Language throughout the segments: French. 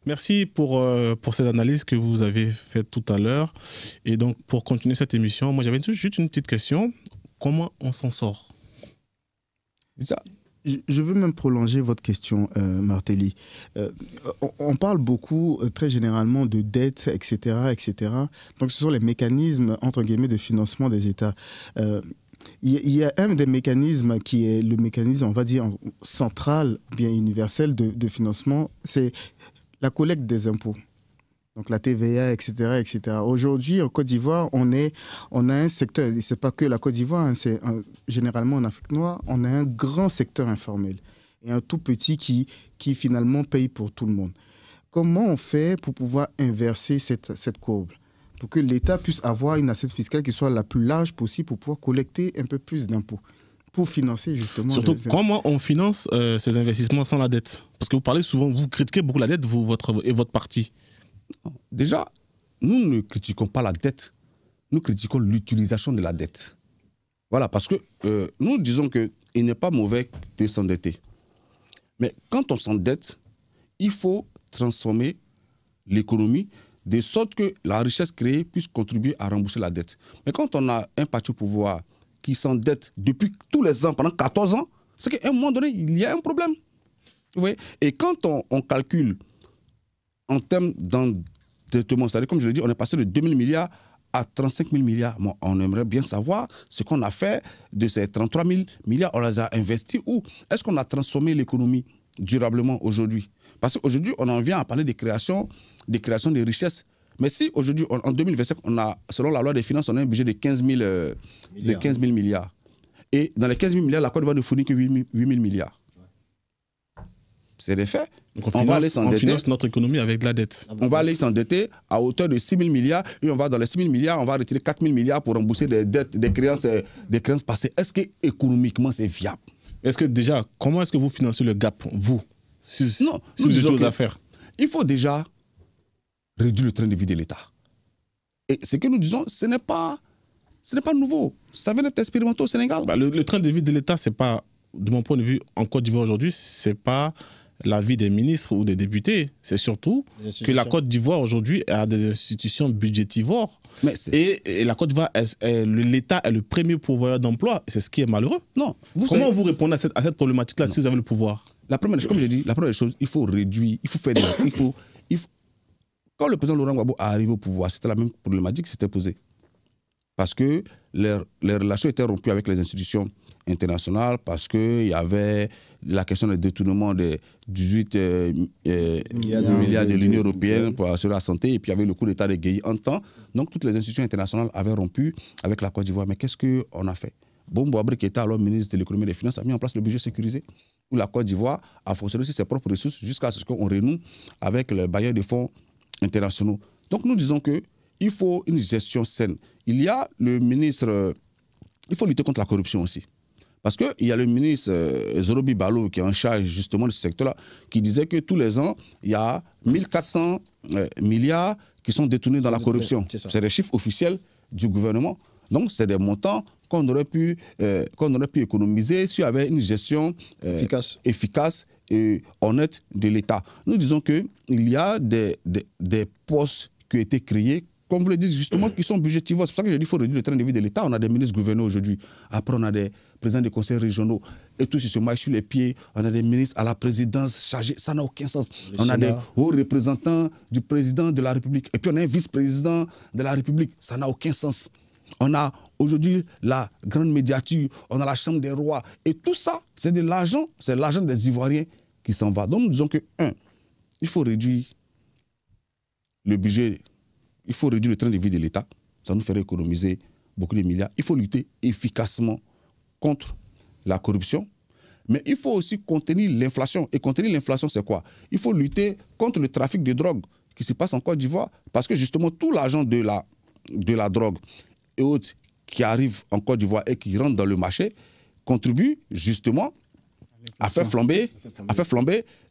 Merci pour cette analyse que vous avez faite tout à l'heure. Et donc, pour continuer cette émission, moi, j'avais juste une petite question. Comment on s'en sort? Je veux même prolonger votre question, Martelly. On parle beaucoup, très généralement, de dette, etc., etc. Donc, ce sont les mécanismes, entre guillemets, de financement des États. Il y a un des mécanismes qui est le mécanisme, on va dire, central, bien universel de financement, c'est la collecte des impôts. Donc la TVA, etc., etc. Aujourd'hui, en Côte d'Ivoire, on a un secteur, et ce n'est pas que la Côte d'Ivoire, hein, généralement en Afrique noire, on a un grand secteur informel et un tout petit qui finalement paye pour tout le monde. Comment on fait pour pouvoir inverser cette courbe, pour que l'État puisse avoir une assiette fiscale qui soit la plus large possible pour pouvoir collecter un peu plus d'impôts, pour financer justement... Surtout, comment on finance ces investissements sans la dette? Parce que vous parlez souvent, vous critiquez beaucoup la dette, votre parti. Déjà, nous ne critiquons pas la dette, nous critiquons l'utilisation de la dette. Voilà, parce que nous disons qu'il n'est pas mauvais de s'endetter. Mais quand on s'endette, il faut transformer l'économie de sorte que la richesse créée puisse contribuer à rembourser la dette. Mais quand on a un parti au pouvoir qui s'endette depuis tous les ans, pendant 14 ans, c'est qu'à un moment donné, il y a un problème. Vous voyez? Et quand on calcule en termes d'endettement, c'est-à-dire, comme je l'ai dit, on est passé de 2 000 milliards à 35 000 milliards. Bon, on aimerait bien savoir ce qu'on a fait de ces 33 000 milliards. On les a investis où? Est-ce qu'on a transformé l'économie durablement aujourd'hui? Parce qu'aujourd'hui, on en vient à parler de création de richesses. Mais si aujourd'hui, en 2025, on a, selon la loi des finances, on a un budget de 15 000 milliards. Et dans les 15 000 milliards, la Côte d'Ivoire ne fournit que 8 000 milliards. C'est des faits. Donc on finance notre économie avec de la dette. On va aller s'endetter à hauteur de 6 000 milliards et on va dans les 6 000 milliards, on va retirer 4 000 milliards pour rembourser des dettes, des créances passées. Est-ce que économiquement c'est viable? Est-ce que déjà, comment est-ce que vous financez le gap, vous, si vous avez choses à faire? Il faut déjà réduire le train de vie de l'État. Et ce que nous disons, ce n'est pas nouveau. Ça vient d'être expérimenté au Sénégal. Le train de vie de l'État, c'est pas, de mon point de vue, en Côte d'Ivoire aujourd'hui, c'est pas la vie des ministres ou des députés. C'est surtout que la Côte d'Ivoire aujourd'hui a des institutions budgétivores. Et la Côte d'Ivoire, l'État est le premier pourvoyeur d'emploi. C'est ce qui est malheureux. Non. Comment vous répondez à cette problématique-là si vous avez le pouvoir? La première chose, comme j'ai dit, la première chose, il faut réduire, il faut faire des... Quand le président Laurent Gbagbo est arrivé au pouvoir, c'était la même problématique qui s'était posée. Parce que les relations étaient rompues avec les institutions internationales, parce qu'il y avait la question du détournement de 18 milliards de l'Union européenne pour assurer la santé, et puis il y avait le coup d'État de Gueye en temps. Donc toutes les institutions internationales avaient rompu avec la Côte d'Ivoire. Mais qu'est-ce qu'on a fait? Bombo Abré, qui était alors ministre de l'économie et des finances, a mis en place le budget sécurisé, où la Côte d'Ivoire a fonctionné sur ses propres ressources jusqu'à ce qu'on renoue avec le bailleur de fonds internationaux. Donc nous disons qu'il faut une gestion saine. Il y a le ministre... Il faut lutter contre la corruption aussi. Parce qu'il y a le ministre Zorobi Balo qui est en charge justement de ce secteur-là, qui disait que tous les ans, il y a 1400 milliards qui sont détournés dans la corruption. C'est les chiffres officiels du gouvernement. Donc c'est des montants qu'on aurait pu économiser s'il y avait une gestion efficace et honnête de l'État. Nous disons qu'il y a des postes qui ont été créés, comme vous le dites justement, qui sont budgétivores. C'est pour ça que je dis qu'il faut réduire le train de vie de l'État. On a des ministres gouverneurs aujourd'hui. Après, on a des présidents des conseils régionaux. Et tout se marche sur les pieds. On a des ministres à la présidence chargés. Ça n'a aucun sens. On a des hauts représentants du président de la République. Et puis on a un vice-président de la République. Ça n'a aucun sens. On a aujourd'hui la grande médiature. On a la Chambre des rois. Et tout ça, c'est de l'argent. C'est l'argent des Ivoiriens qui s'en va. Donc nous disons que, il faut réduire le budget. Il faut réduire le train de vie de l'État. Ça nous ferait économiser beaucoup de milliards. Il faut lutter efficacement contre la corruption. Mais il faut aussi contenir l'inflation. Et contenir l'inflation, c'est quoi? Il faut lutter contre le trafic de drogue qui se passe en Côte d'Ivoire. Parce que justement, tout l'argent de la drogue et autres qui arrivent en Côte d'Ivoire et qui rentrent dans le marché contribuent justement à faire flamber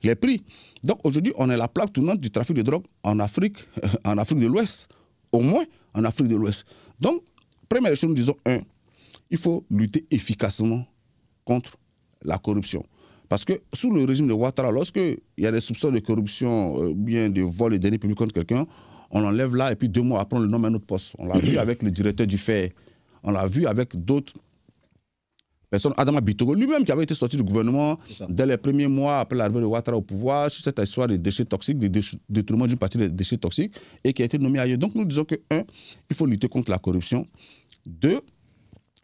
les prix. Donc aujourd'hui, on est la plaque tournante du trafic de drogue en Afrique de l'Ouest. Au moins en Afrique de l'Ouest. Donc, première chose, nous disons, il faut lutter efficacement contre la corruption. Parce que sous le régime de Ouattara, lorsqu'il y a des soupçons de corruption, bien de vol et deniers publics contre quelqu'un, on l'enlève là et puis 2 mois après on le nomme à un autre poste. On l'a vu avec le directeur du FAI, on l'a vu avec d'autres personnes. Adama Bitogo, lui-même qui avait été sorti du gouvernement dès les premiers mois après l'arrivée de Ouattara au pouvoir sur cette histoire des déchets toxiques, du détournement d'une partie des déchets toxiques et qui a été nommé ailleurs. Donc nous disons que 1, il faut lutter contre la corruption. 2,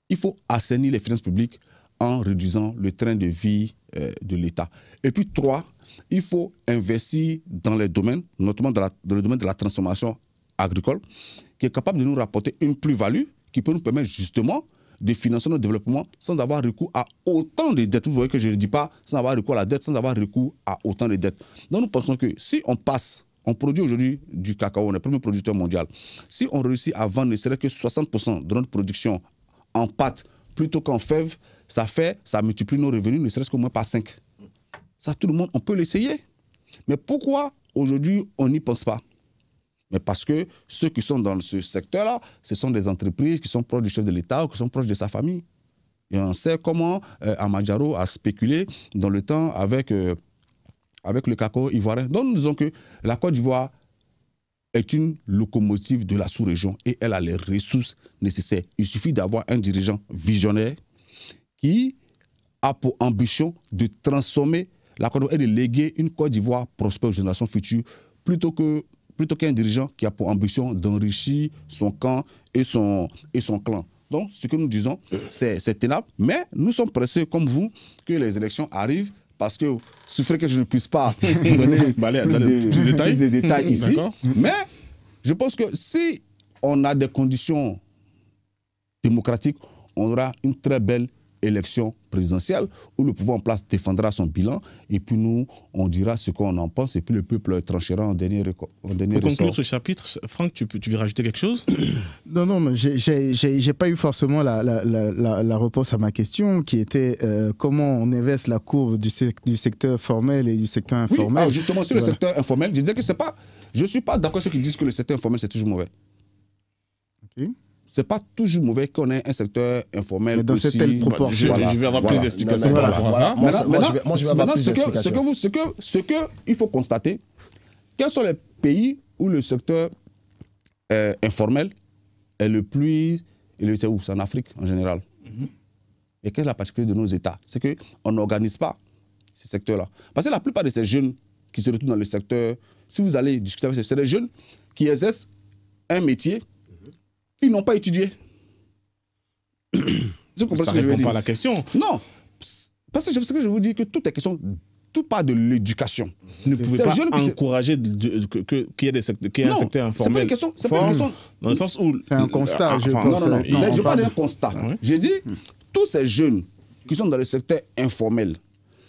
il faut assainir les finances publiques en réduisant le train de vie de l'État. Et puis 3, il faut investir dans les domaines, notamment dans le domaine de la transformation agricole, qui est capable de nous rapporter une plus-value qui peut nous permettre justement de financer notre développement sans avoir recours à autant de dettes. Vous voyez que je ne dis pas sans avoir recours à la dette, sans avoir recours à autant de dettes. Donc nous pensons que si on produit aujourd'hui du cacao, on est le premier producteur mondial, si on réussit à vendre ne serait que 60% de notre production en pâte plutôt qu'en fèves, ça multiplie nos revenus, ne serait-ce qu'au moins par 5. Ça, tout le monde, on peut l'essayer. Mais pourquoi aujourd'hui on n'y pense pas? Mais parce que ceux qui sont dans ce secteur-là, ce sont des entreprises qui sont proches du chef de l'État ou qui sont proches de sa famille. Et on sait comment Amadjaro a spéculé dans le temps avec le cacao ivoirien. Donc nous disons que la Côte d'Ivoire est une locomotive de la sous-région et elle a les ressources nécessaires. Il suffit d'avoir un dirigeant visionnaire qui a pour ambition de transformer la Côte d'Ivoire et de léguer une Côte d'Ivoire prospère aux générations futures plutôt qu'un dirigeant qui a pour ambition d'enrichir son camp et son clan. Donc, ce que nous disons, c'est ténable, mais nous sommes pressés, comme vous, que les élections arrivent parce que souffrez que je ne puisse pas donner plus de détails ici. Mais je pense que si on a des conditions démocratiques, on aura une très belle élection présidentielle où le pouvoir en place défendra son bilan et puis nous, on dira ce qu'on en pense et puis le peuple tranchera en dernier ressort. Pour conclure ce chapitre, Franck, tu veux rajouter quelque chose? Non, mais j'ai pas eu forcément la réponse à ma question qui était comment on inverse la courbe du secteur formel et du secteur informel. Oui, justement, sur le secteur informel, je disais que c'est pas... Je ne suis pas d'accord avec ceux qui disent que le secteur informel, c'est toujours mauvais. Ok. C'est pas toujours mauvais qu'on ait un secteur informel. Mais dans cette telle proportion. Je vais avoir plus d'explications par rapport à ça. Moi, je vais avoir plus d'explications. Ce qu'il faut constater, quels sont les pays où le secteur informel est le plus... C'est où? C'est en Afrique, en général. Et quelle est la particularité de nos États? C'est qu'on n'organise pas ces secteurs-là. Parce que la plupart de ces jeunes qui se retrouvent dans le secteur, si vous allez discuter avec eux, c'est des jeunes qui exercent un métier. Ils n'ont pas étudié. Ça ne répond pas à la question. Non. Parce que ce que je vous dis, que tout est question, tout part de l'éducation. Vous ne pouvez pas encourager qu'il y ait un secteur informel. C'est pas une question. Dans le sens où... C'est un constat, je pense. Non. Je parle d'un constat. J'ai dit, tous ces jeunes qui sont dans le secteur informel,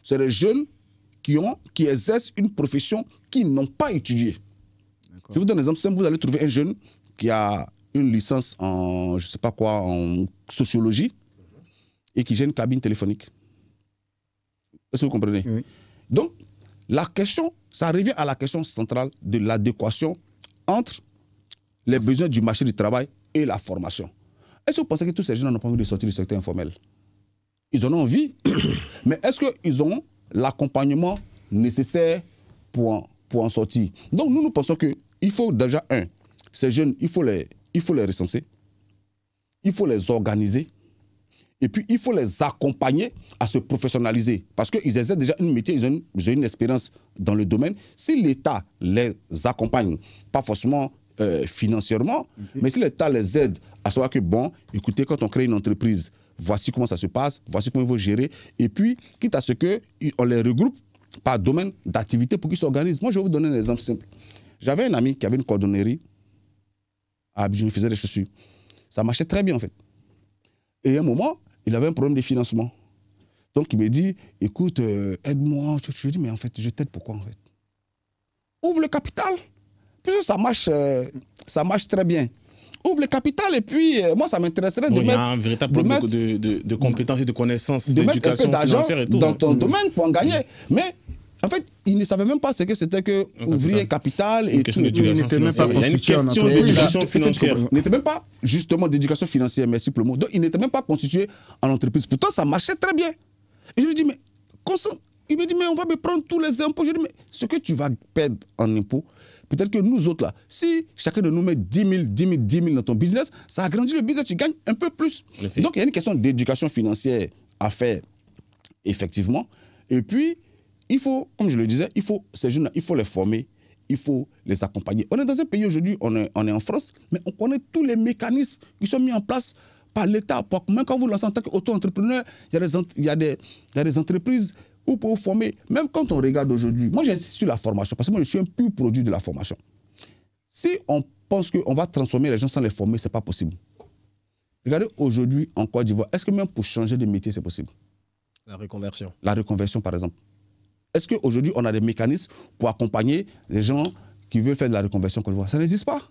c'est des jeunes qui exercent une profession qu'ils n'ont pas étudiée. Je vous donne un exemple simple. Vous allez trouver un jeune qui a une licence en, je sais pas quoi, en sociologie et qui gère une cabine téléphonique. Est-ce que vous comprenez? Oui. Donc, la question, ça revient à la question centrale de l'adéquation entre les besoins du marché du travail et la formation. Est-ce que vous pensez que tous ces jeunes n'ont pas envie de sortir du secteur informel? Ils en ont envie, mais est-ce qu'ils ont l'accompagnement nécessaire pour en sortir? Donc, nous pensons qu'il faut déjà, ces jeunes, il faut les recenser, il faut les organiser, et puis il faut les accompagner à se professionnaliser. Parce qu'ils exercent déjà un métier, ils ont une expérience dans le domaine. Si l'État les accompagne, pas forcément financièrement, mais si l'État les aide à savoir que, bon, écoutez, quand on crée une entreprise, voici comment ça se passe, voici comment il faut gérer, et puis, quitte à ce qu'on les regroupe par domaine d'activité pour qu'ils s'organisent. Moi, je vais vous donner un exemple simple. J'avais un ami qui avait une cordonnerie. Je faisais des chaussures. Ça marchait très bien en fait. Et à un moment, il avait un problème de financement. Donc il me dit, écoute, aide-moi. Je lui dis, mais en fait, je t'aide pourquoi en fait? Ouvre le capital. Puis ça marche très bien. Ouvre le capital et puis moi ça m'intéresserait de mettre... Il y a un véritable problème de compétences et de connaissances, d'éducation financière et tout. Dans ton domaine pour en gagner. Mais en fait, il ne savait même pas ce que c'était que ouvrier capital et tout. Il n'était même pas constitué en entreprise. Il n'était même pas justement d'éducation financière, merci pour le mot. Donc il n'était même pas constitué en entreprise. Pourtant, ça marchait très bien. Et je lui dis, mais Il me dit, mais on va me prendre tous les impôts. Je dis, mais ce que tu vas perdre en impôts, peut-être que nous autres, là, si chacun de nous met 10 000 dans ton business, ça agrandit le business, tu gagnes un peu plus. Donc, il y a une question d'éducation financière à faire, effectivement. Et puis, il faut, comme je le disais, ces jeunes, il faut les former, il faut les accompagner. On est dans un pays aujourd'hui, on est en France, mais on connaît tous les mécanismes qui sont mis en place par l'État. Même quand vous lancez en tant qu'auto-entrepreneur, il y a des entreprises où vous pouvez vous former. Même quand on regarde aujourd'hui, moi j'insiste sur la formation, parce que moi je suis un pur produit de la formation. Si on pense qu'on va transformer les gens sans les former, ce n'est pas possible. Regardez aujourd'hui en Côte d'Ivoire, est-ce que même pour changer de métier, c'est possible? La reconversion. La reconversion, par exemple. Est-ce qu'aujourd'hui, on a des mécanismes pour accompagner les gens qui veulent faire de la reconversion en Côte d'Ivoire? Ça n'existe pas.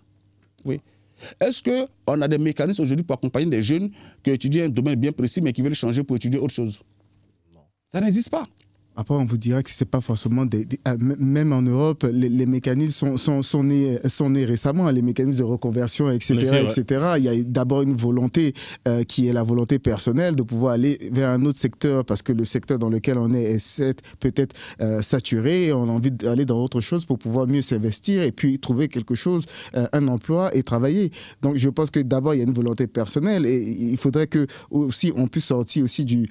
Oui. Est-ce qu'on a des mécanismes aujourd'hui pour accompagner des jeunes qui étudient un domaine bien précis, mais qui veulent changer pour étudier autre chose? Non. Ça n'existe pas. Après, on vous dirait que ce n'est pas forcément même en Europe, les mécanismes sont nés récemment, les mécanismes de reconversion, etc. etc. Il y a d'abord une volonté qui est la volonté personnelle de pouvoir aller vers un autre secteur parce que le secteur dans lequel on est peut-être saturé. On a envie d'aller dans autre chose pour pouvoir mieux s'investir et puis trouver quelque chose, un emploi et travailler. Donc, je pense que d'abord, il y a une volonté personnelle et il faudrait que aussi on puisse sortir aussi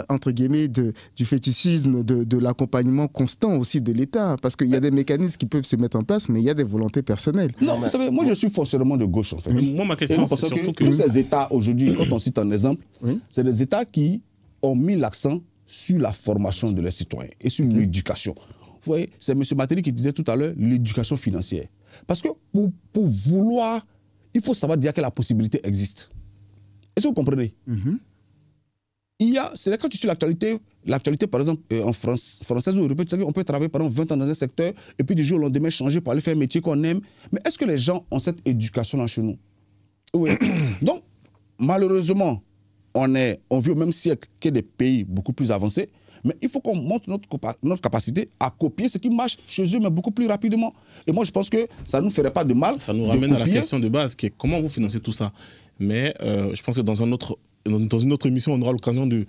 entre guillemets, du fétichisme de l'accompagnement constant aussi de l'État, parce qu'il y a des mécanismes qui peuvent se mettre en place, mais il y a des volontés personnelles. Non, mais vous savez, moi je suis foncièrement de gauche en fait. Moi ma question c'est surtout que tous ces États aujourd'hui, quand on cite un exemple, c'est des États qui ont mis l'accent sur la formation de leurs citoyens et sur l'éducation. Vous voyez, c'est M. Martelly qui disait tout à l'heure l'éducation financière. Parce que pour vouloir, il faut savoir dire que la possibilité existe. Est-ce que vous comprenez? C'est là quand tu suis l'actualité, par exemple, en française ou européenne, tu sais qu'on peut travailler pendant 20 ans dans un secteur et puis du jour au lendemain changer pour aller faire un métier qu'on aime. Mais est-ce que les gens ont cette éducation-là chez nous? Oui. Donc, malheureusement, on vit au même siècle que des pays beaucoup plus avancés, mais il faut qu'on montre notre capacité à copier ce qui marche chez eux, mais beaucoup plus rapidement. Et moi, je pense que ça ne nous ferait pas de mal. Ça nous ramène à la question de base, qui est comment vous financez tout ça. Mais je pense que dans une autre émission, on aura l'occasion de,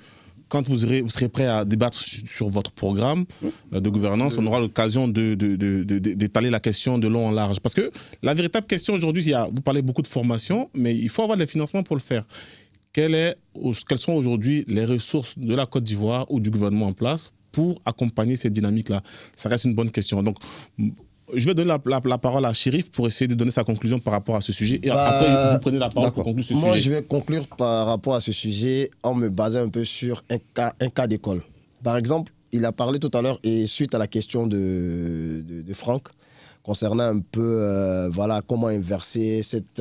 quand vous serez prêt à débattre sur votre programme de gouvernance, on aura l'occasion d'étaler la question de long en large. Parce que la véritable question aujourd'hui, vous parlez beaucoup de formation, mais il faut avoir les financements pour le faire. Quelles sont aujourd'hui les ressources de la Côte d'Ivoire ou du gouvernement en place pour accompagner cette dynamique-là? Ça reste une bonne question. Donc, je vais donner la parole à Chérif pour essayer de donner sa conclusion par rapport à ce sujet. Et après, vous prenez la parole pour conclure ce sujet. Moi, je vais conclure par rapport à ce sujet en me basant un peu sur un cas d'école. Par exemple, il a parlé tout à l'heure, et suite à la question de Franck, concernant un peu comment inverser cette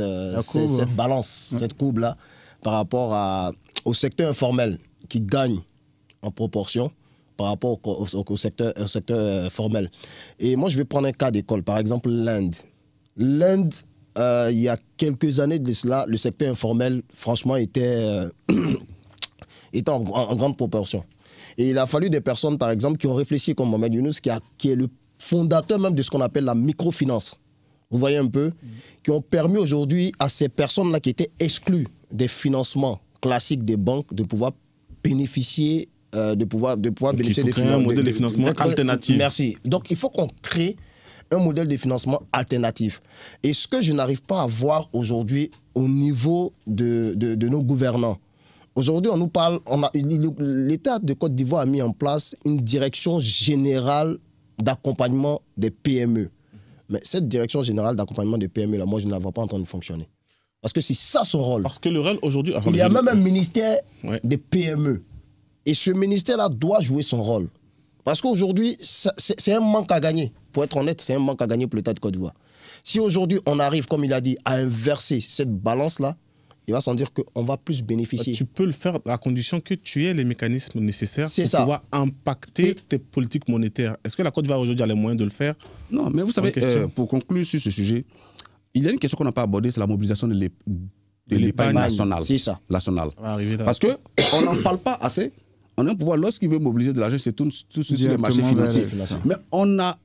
balance, cette courbe-là, par rapport au secteur informel qui gagne en proportion par rapport au secteur formel. Et moi, je vais prendre un cas d'école. Par exemple, l'Inde. L'Inde, il y a quelques années de cela, le secteur informel, franchement, était en grande proportion. Et il a fallu des personnes, par exemple, qui ont réfléchi comme Mohamed Younous, qui est le fondateur même de ce qu'on appelle la microfinance. Vous voyez un peu, qui ont permis aujourd'hui à ces personnes-là qui étaient exclues des financements classiques des banques de pouvoir bénéficier de pouvoir bénéficier des financements. Un modèle de financement alternatif. Merci. Donc, il faut qu'on crée un modèle de financement alternatif. Et ce que je n'arrive pas à voir aujourd'hui au niveau de nos gouvernants. Aujourd'hui, on nous parle, l'État de Côte d'Ivoire a mis en place une direction générale d'accompagnement des PME. Mais cette direction générale d'accompagnement des PME, là, moi, je ne la vois pas en train de fonctionner. Parce que c'est ça son rôle. Parce que le rôle aujourd'hui... Il y a même un ministère des PME. Et ce ministère-là doit jouer son rôle. Parce qu'aujourd'hui, c'est un manque à gagner. Pour être honnête, c'est un manque à gagner pour l'État de Côte d'Ivoire. Si aujourd'hui, on arrive, comme il a dit, à inverser cette balance-là, il va sans dire qu'on va plus bénéficier. Tu peux le faire à condition que tu aies les mécanismes nécessaires pour pouvoir impacter tes politiques monétaires. Est-ce que la Côte d'Ivoire aujourd'hui a les moyens de le faire? Non, mais vous savez, pour conclure sur ce sujet, il y a une question qu'on n'a pas abordée, c'est la mobilisation de l'épargne nationale. C'est ça. Parce qu'on n'en parle pas assez. On a un pouvoir, lorsqu'il veut mobiliser de l'argent, c'est tout sur les marchés financiers. Mais on a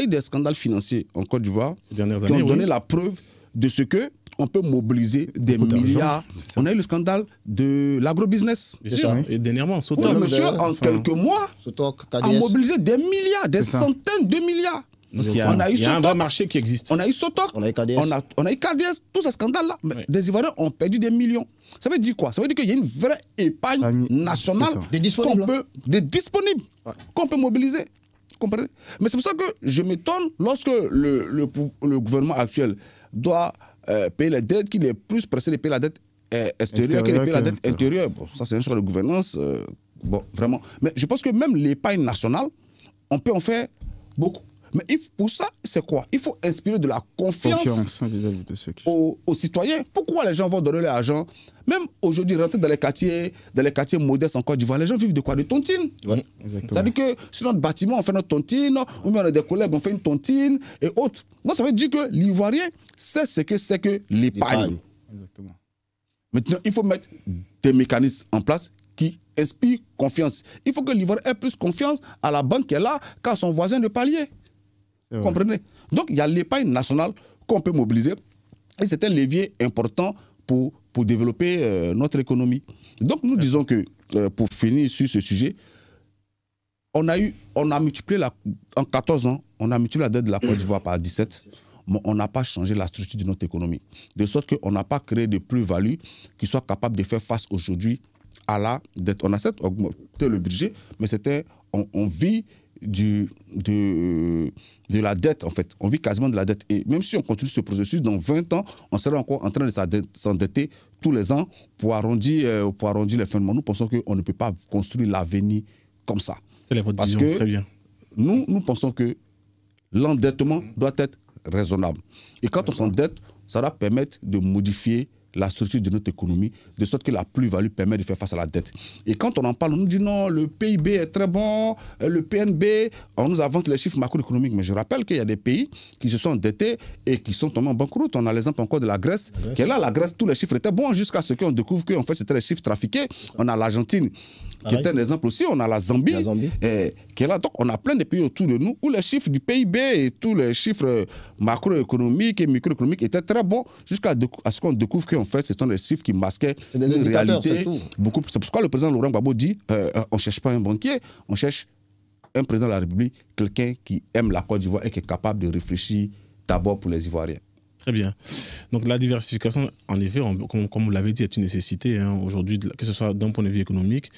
eu des scandales financiers en Côte d'Ivoire qui ont donné la preuve de ce que on peut mobiliser des milliards. On a eu le scandale de l'agrobusiness. Bien sûr, et dernièrement, Oui, monsieur, en quelques mois, a mobilisé des milliards, des centaines de milliards. Donc, il y a un vrai marché qui existe. On a eu Sotoc, on a eu KDS, on a eu KDS, tous ces scandales-là. Mais des Ivoiriens ont perdu des millions. Ça veut dire quoi? Ça veut dire qu'il y a une vraie épargne nationale disponible qu'on peut mobiliser. Comprenez? Mais c'est pour ça que je m'étonne lorsque le gouvernement actuel doit payer les dettes, qu'il est plus pressé de payer la dette extérieure qu'il de payer la dette intérieure. Bon, ça, c'est un choix de gouvernance. Bon, vraiment. Mais je pense que même l'épargne nationale, on peut en faire beaucoup. Mais pour ça, c'est quoi? Il faut inspirer de la confiance aux citoyens. Pourquoi les gens vont donner leur argent? Même aujourd'hui, rentrer dans les quartiers modestes en Côte d'Ivoire, les gens vivent de quoi? De tontine. Ouais, c'est-à-dire que sur notre bâtiment, on fait notre tontine, ou bien on a des collègues, on fait une tontine et autres. Donc ça veut dire que l'Ivoirien sait ce que c'est que l'épargne. Maintenant, il faut mettre des mécanismes en place qui inspirent confiance. Il faut que l'Ivoirien ait plus confiance à la banque qu'elle a qu'à son voisin de palier. Vous comprenez? Donc, il y a l'épargne nationale qu'on peut mobiliser et c'est un levier important pour développer notre économie. Donc, nous disons que, pour finir sur ce sujet, on a multiplié, en 14 ans, on a multiplié la dette de la Côte d'Ivoire par 17, mais on n'a pas changé la structure de notre économie. De sorte qu'on n'a pas créé de plus-value qui soit capable de faire face aujourd'hui à la dette. On a certes augmenté le budget, mais on vit de la dette, en fait. On vit quasiment de la dette. Et même si on continue ce processus, dans 20 ans, on sera encore en train de s'endetter tous les ans pour arrondir les fins de mois. Nous pensons qu'on ne peut pas construire l'avenir comme ça. Parce que très bien. Nous pensons que l'endettement doit être raisonnable. Et quand on s'endette, ça va permettre de modifier la structure de notre économie, de sorte que la plus-value permet de faire face à la dette. Et quand on en parle, on nous dit non, le PIB est très bon, le PNB, on nous invente les chiffres macroéconomiques. Mais je rappelle qu'il y a des pays qui se sont endettés et qui sont tombés en banqueroute. On a l'exemple encore de la Grèce, qui est là, la Grèce, tous les chiffres étaient bons jusqu'à ce qu'on découvre que en fait, c'était les chiffres trafiqués. On a l'Argentine, qui est un exemple aussi, on a la Zambie. Qui est là. Donc on a plein de pays autour de nous où les chiffres du PIB et tous les chiffres macroéconomiques et microéconomiques étaient très bons jusqu'à ce qu'on découvre qu'en fait, ce sont des chiffres qui masquaient une réalité. C'est pourquoi le président Laurent Gbagbo dit on ne cherche pas un banquier, on cherche un président de la République, quelqu'un qui aime la Côte d'Ivoire et qui est capable de réfléchir d'abord pour les Ivoiriens. Très bien. Donc la diversification, en effet, comme vous l'avez dit, est une nécessité aujourd'hui, que ce soit d'un point de vue économique.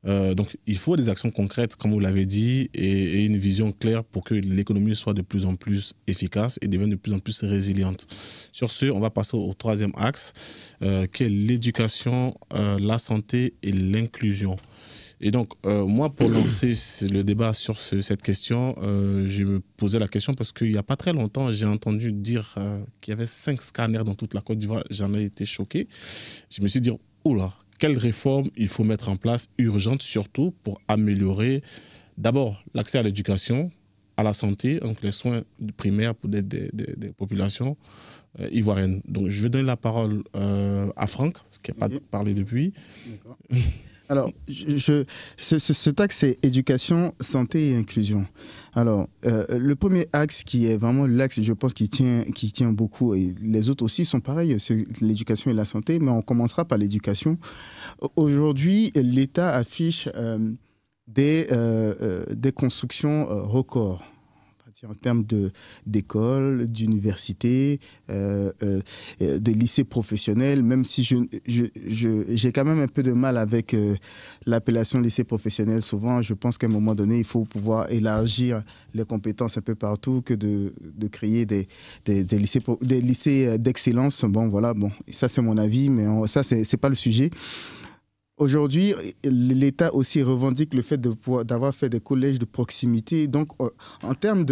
Donc il faut des actions concrètes, comme vous l'avez dit, et une vision claire pour que l'économie soit de plus en plus efficace et devienne de plus en plus résiliente. Sur ce, on va passer au troisième axe, qui est l'éducation, la santé et l'inclusion. Et donc, moi, pour lancer le débat sur cette question, je me posais la question parce qu'il n'y a pas très longtemps, j'ai entendu dire qu'il y avait 5 scanners dans toute la Côte d'Ivoire. J'en ai été choqué. Je me suis dit, oula, quelle réforme il faut mettre en place, urgente surtout, pour améliorer d'abord l'accès à l'éducation, à la santé, donc les soins primaires pour des populations ivoiriennes. Donc, je vais donner la parole à Franck, parce qu'il n'a pas parlé depuis. D'accord. Alors, cet axe, c'est éducation, santé et inclusion. Alors, le premier axe qui est vraiment l'axe, je pense, qui tient beaucoup, et les autres aussi sont pareils, c'est l'éducation et la santé, mais on commencera par l'éducation. Aujourd'hui, l'État affiche des constructions records en termes d'écoles, d'universités, des lycées professionnels, même si j'ai quand même un peu de mal avec l'appellation lycée professionnel. Souvent, je pense qu'à un moment donné, il faut pouvoir élargir les compétences un peu partout que de créer des lycées d'excellence. Bon, voilà, bon, ça c'est mon avis, mais ça, c'est pas le sujet. Aujourd'hui, l'État aussi revendique le fait d'avoir fait des collèges de proximité. Donc, en termes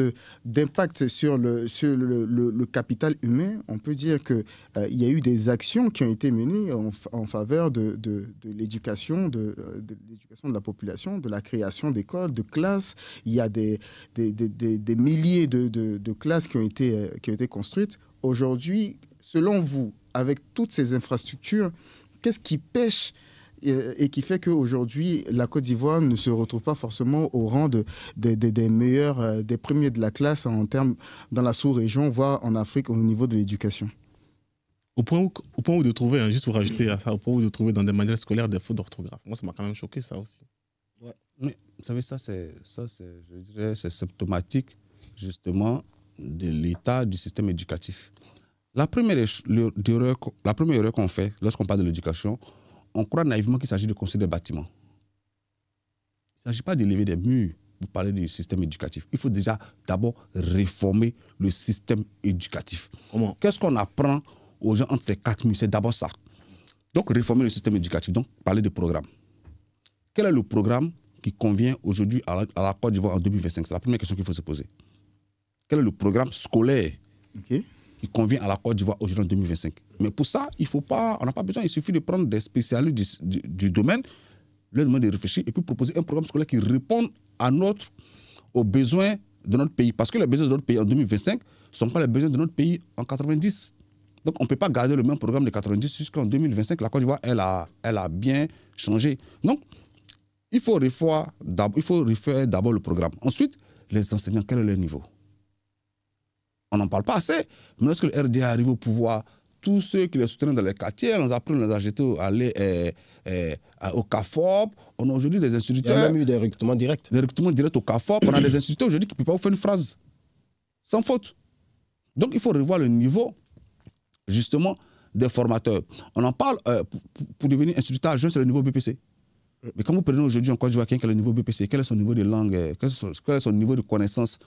d'impact sur le capital humain, on peut dire qu'il y a eu des actions qui ont été menées en faveur de l'éducation, de l'éducation de la population, de la création d'écoles, de classes. Il y a des milliers de classes qui ont été construites. Aujourd'hui, selon vous, avec toutes ces infrastructures, qu'est-ce qui pêche et qui fait qu'aujourd'hui, la Côte d'Ivoire ne se retrouve pas forcément au rang des meilleurs, des premiers de la classe dans la sous-région, voire en Afrique au niveau de l'éducation? Au point où de trouver, juste pour rajouter à ça, au point où de trouver dans des manuels scolaires des fautes d'orthographe. Moi, ça m'a quand même choqué, ça aussi. Ouais. Mais vous savez, je dirais, c'est symptomatique, justement, de l'état du système éducatif. La première erreur qu'on fait lorsqu'on parle de l'éducation, on croit naïvement qu'il s'agit de construire des bâtiments. Il ne s'agit pas d'élever des murs pour parler du système éducatif. Il faut déjà d'abord réformer le système éducatif. Comment? Qu'est-ce qu'on apprend aux gens entre ces 4 murs? C'est d'abord ça. Donc, réformer le système éducatif, donc parler de programme. Quel est le programme qui convient aujourd'hui à la Côte d'Ivoire en 2025? C'est la première question qu'il faut se poser. Quel est le programme scolaire qui convient à la Côte d'Ivoire aujourd'hui en 2025? Mais pour ça, on n'a pas besoin, il suffit de prendre des spécialistes du domaine, leur demander de réfléchir et puis proposer un programme scolaire qui réponde aux besoins de notre pays. Parce que les besoins de notre pays en 2025 ne sont pas les besoins de notre pays en 90. Donc, on ne peut pas garder le même programme de 90 jusqu'en 2025. La Côte d'Ivoire, elle a bien changé. Donc, il faut refaire d'abord le programme. Ensuite, les enseignants, quel est leur niveau? On n'en parle pas assez. Mais lorsque le RDA arrive au pouvoir, tous ceux qui les soutenaient dans les quartiers, on les a jetés au CAFOP. On a aujourd'hui des instituteurs. Il y a même eu des recrutements directs. Des recrutements directs au CAFOP. On a des instituteurs aujourd'hui qui ne peuvent pas vous faire une phrase sans faute. Donc, il faut revoir le niveau, justement, des formateurs. On en parle pour devenir instituteur adjoint, c'est le niveau BPC. Mais quand vous prenez aujourd'hui en Côte d'Ivoire, quel est le niveau BPC? Quel est son niveau de langue? Quel est son niveau de connaissance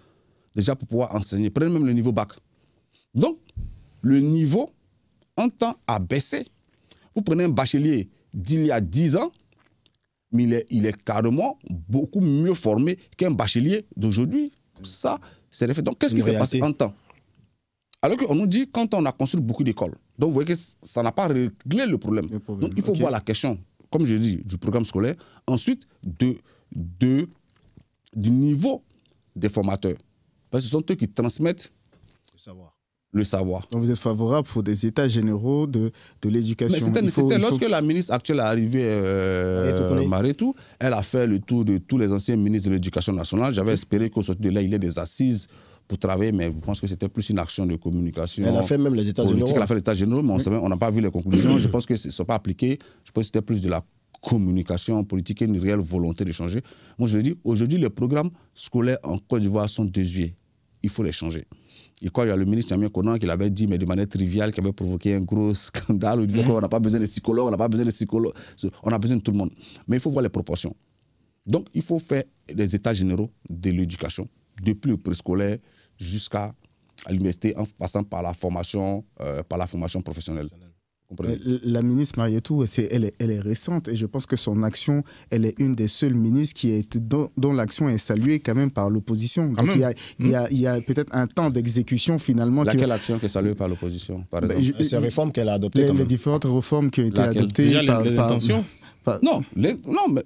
déjà pour pouvoir enseigner? Prenez même le niveau bac. Donc, le niveau en temps à baisser. Vous prenez un bachelier d'il y a 10 ans, mais il est carrément beaucoup mieux formé qu'un bachelier d'aujourd'hui. Ça, c'est le fait. Donc, qu'est-ce qui s'est passé en temps? Alors qu'on nous dit, quand on a construit beaucoup d'écoles, donc vous voyez que ça n'a pas réglé le problème. Donc, il faut voir la question, comme je dis, du programme scolaire, ensuite du niveau des formateurs. Parce que ce sont eux qui transmettent le savoir. Donc vous êtes favorable pour des états généraux de l'éducation? Mais c'était nécessaire. Lorsque la ministre actuelle est arrivée, Maretou, elle a fait le tour de tous les anciens ministres de l'éducation nationale. J'avais espéré qu'au sortir de là, il y ait des assises pour travailler, mais je pense que c'était plus une action de communication. Elle a fait même les états généraux. Elle a fait les états généraux, mais on n'a pas vu les conclusions. Je pense que ce ne sont pas appliqués. Je pense que c'était plus de la communication politique et une réelle volonté de changer. Moi, je le dis, aujourd'hui, les programmes scolaires en Côte d'Ivoire sont désuets. Il faut les changer. Et quand il y a le ministre Yamien Konan qui l'avait dit, mais de manière triviale, qui avait provoqué un gros scandale, où il disait qu'on n'a pas besoin de psychologues, on n'a pas besoin de psychologues, on a besoin de tout le monde. Mais il faut voir les proportions. Donc, il faut faire des états généraux de l'éducation, depuis le préscolaire jusqu'à l'université, en passant par la formation professionnelle. La ministre Marietou, elle est récente et je pense que son action, elle est une des seules ministres dont l'action est saluée quand même par l'opposition. Donc il y a peut-être un temps d'exécution finalement. Laquelle action qui est saluée par l'opposition, par exemple? Ces réformes qu'elle a adoptées. Les différentes réformes qui ont été adoptées. Déjà, les intentions. Non, mais